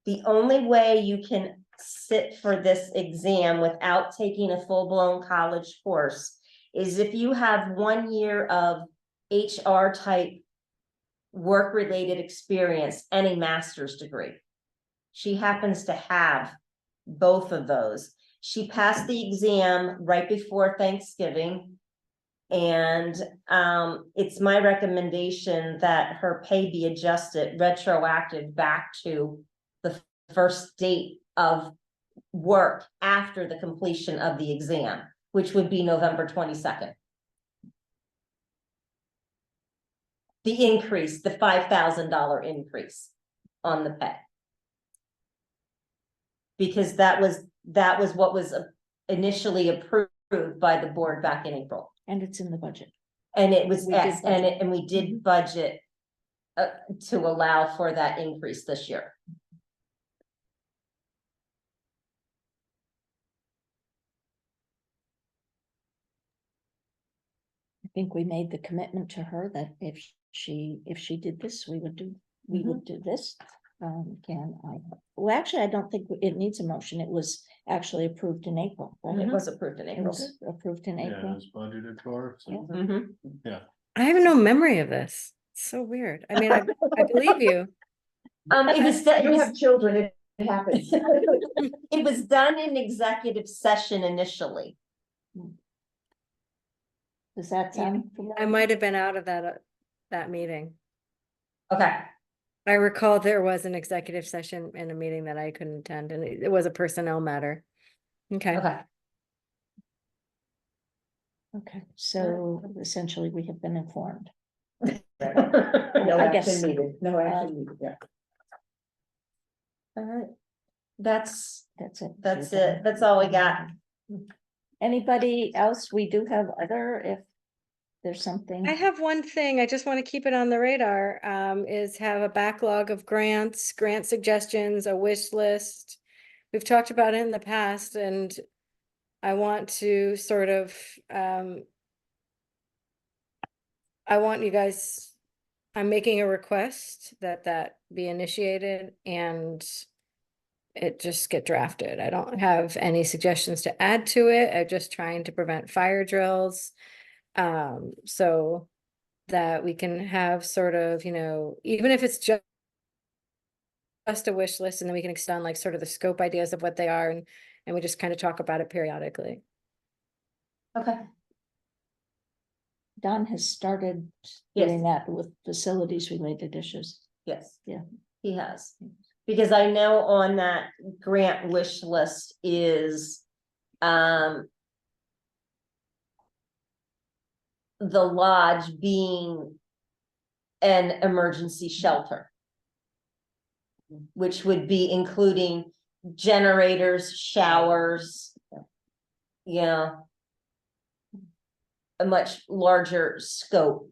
The only way you can sit for this exam without taking a full-blown college course is if you have 1 year of HR type work-related experience and a master's degree. She happens to have both of those. She passed the exam right before Thanksgiving. And it's my recommendation that her pay be adjusted retroactive back to the first date of work after the completion of the exam, which would be November 22nd. The increase, the $5,000 increase on the pay. Because that was what was initially approved by the board back in April. And it's in the budget. And it was, We did budget. and we did budget to allow for that increase this year. I think we made the commitment to her that if she did this, we would do this. Well, actually, I don't think it needs a motion. It was actually approved in April. right? It was approved in It April. was approved in Yeah, April. it's budgeted for, so. Yeah. Mhm. I have no memory of this. It's so weird. I mean, I believe you. It was children, it happens. it was done in executive session initially. Does that sound familiar? I might have been out of that meeting. Okay, I recall there was an executive session in a meeting that I couldn't attend, and it was a personnel matter. Okay. okay. Okay, so essentially we have been informed. No I guess- action needed, no action needed, yeah. All right. That's That's it. That's all we got. Anybody else? We do have other, if there's something. I have one thing, I just want to keep it on the radar, is have a backlog of grants, grant suggestions, a wish list. We've talked about it in the past, and I want to sort of, I want you guys, I'm making a request that be initiated and it just get drafted. I don't have any suggestions to add to it. I'm just trying to prevent fire drills. So that we can have sort of, even if it's just a wish list, and then we can extend like sort of the scope ideas of what they are, and we just kind of talk about it periodically. Okay. Don has started Yes. doing that with facilities related issues. Yes. Yeah. He has. Because I know on that grant wish list is, the lodge being an emergency shelter. Which would be including generators, showers. A much larger scope.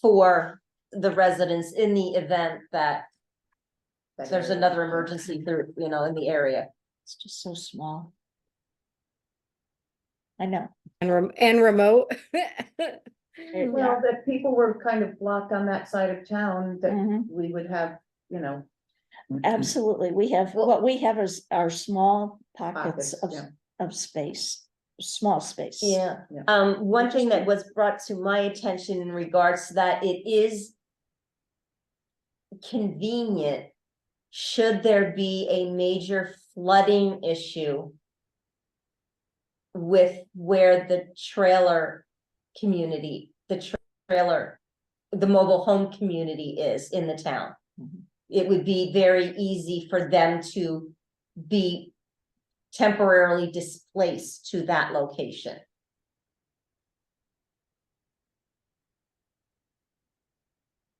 For the residents in the event that there's another emergency through, in the area. It's just so small. I know. And remote. Well, that people were kind of blocked on that side of town, that Mhm. we would have, Absolutely. We have, what we have is our small pockets Pockets, yeah. of space, small space. Yeah, Yeah. one thing that was brought to my attention in regards to that, it is convenient should there be a major flooding issue with where the trailer community, the mobile home community is in the town. Mhm. It would be very easy for them to be temporarily displaced to that location.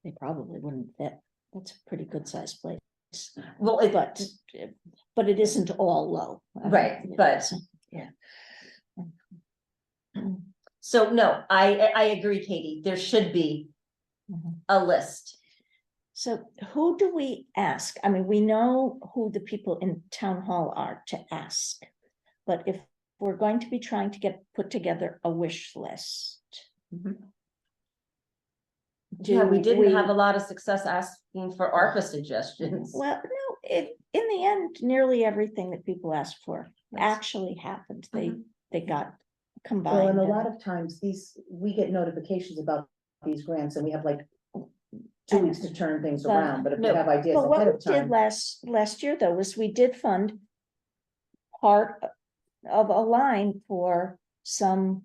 They probably wouldn't fit. That's a pretty good sized place. Well, But it isn't all low. Right, but- Yeah. so no, I agree, Katie, there should be Mhm. a list. So who do we ask? I mean, we know who the people in town hall are to ask. but if we're going to be trying to put together a wish list. Yeah, we do didn't have a lot of success asking for ARPA suggestions. Well, no, in the end, nearly everything that people asked for Yes. actually happened. They got Well, combined. and a and- lot of times we get notifications about these grants and we have like 2 weeks to turn things But- around, but if we No, have ideas But what ahead we of did time. last year though, was we did fund part of a line for some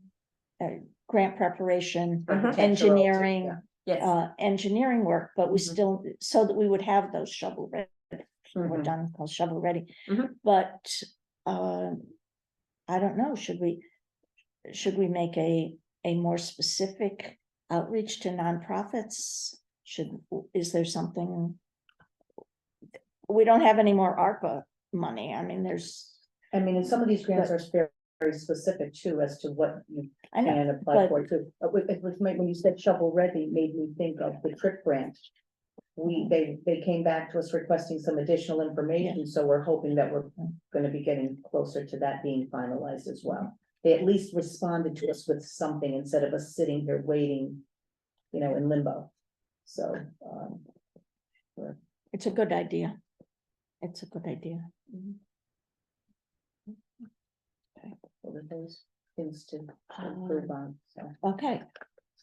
grant preparation, Mhm. engineering, Yeah. Yes, engineering work, but we Mhm. still, so that we would have those shovel ready. We're Mhm. done, called shovel ready. Mhm. But I don't know, should we make a more specific outreach to nonprofits? Is there something? We don't have any more ARPA money. I mean, I mean, and some of these grants are very specific too, as to what you I know, can apply but- for too. When you said shovel ready, made me think of the trip grant. They came back to us requesting some additional information, so we're hoping that we're gonna be getting closer to that being finalized as well. They at least responded to us with something instead of us sitting here waiting, in limbo. So, it's a good idea. It's a good idea. those are those things to improve on, so. Okay,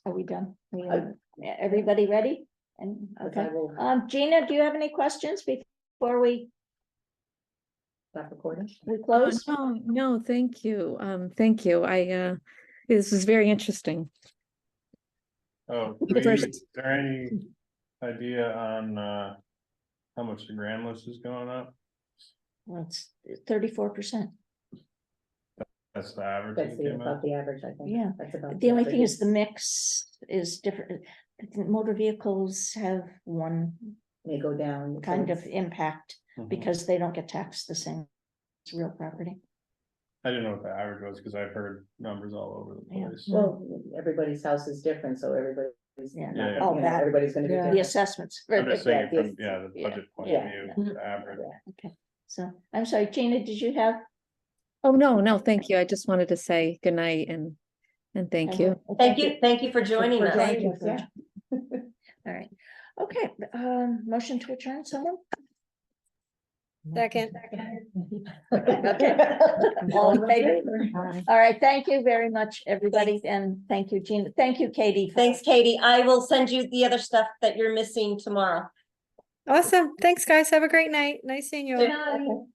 are we done? I- Everybody ready? And, I okay, will Gina, do you have any questions before we stop recording. close? No, thank you. Thank you. This is very interesting. Oh, The first- is there any idea on, how much the grand list is going up? Well, it's 34%. That's the average. That's that came about out? the average, I think. Yeah. That's about. The only thing average. is the mix is different. Motor vehicles have one May go down. kind of because- impact Mhm. because they don't get taxed the same as real property. I didn't know what the average was, because I've heard numbers all over the Yeah. place. Well, everybody's house is different, so everybody's. Yeah, Yeah, all that. Everybody's gonna be Yeah. The different. assessments. I'm just saying Yeah, from, the yeah, budget point yeah, of yeah. view, the average. Okay, so I'm sorry, Gina, did you have? Oh, no, thank you. I just wanted to say good night and thank you. thank you for joining us. Thank you. Yeah. All right, okay, motion to adjourn, someone? Second. Okay. All in favor? Bye. All right, thank you very much, everybody, and thank you, Gina, thank you, Katie. Thanks, Katie. I will send you the other stuff that you're missing tomorrow. Awesome. Thanks, guys. Have a great night. Nice seeing you. all. Good night.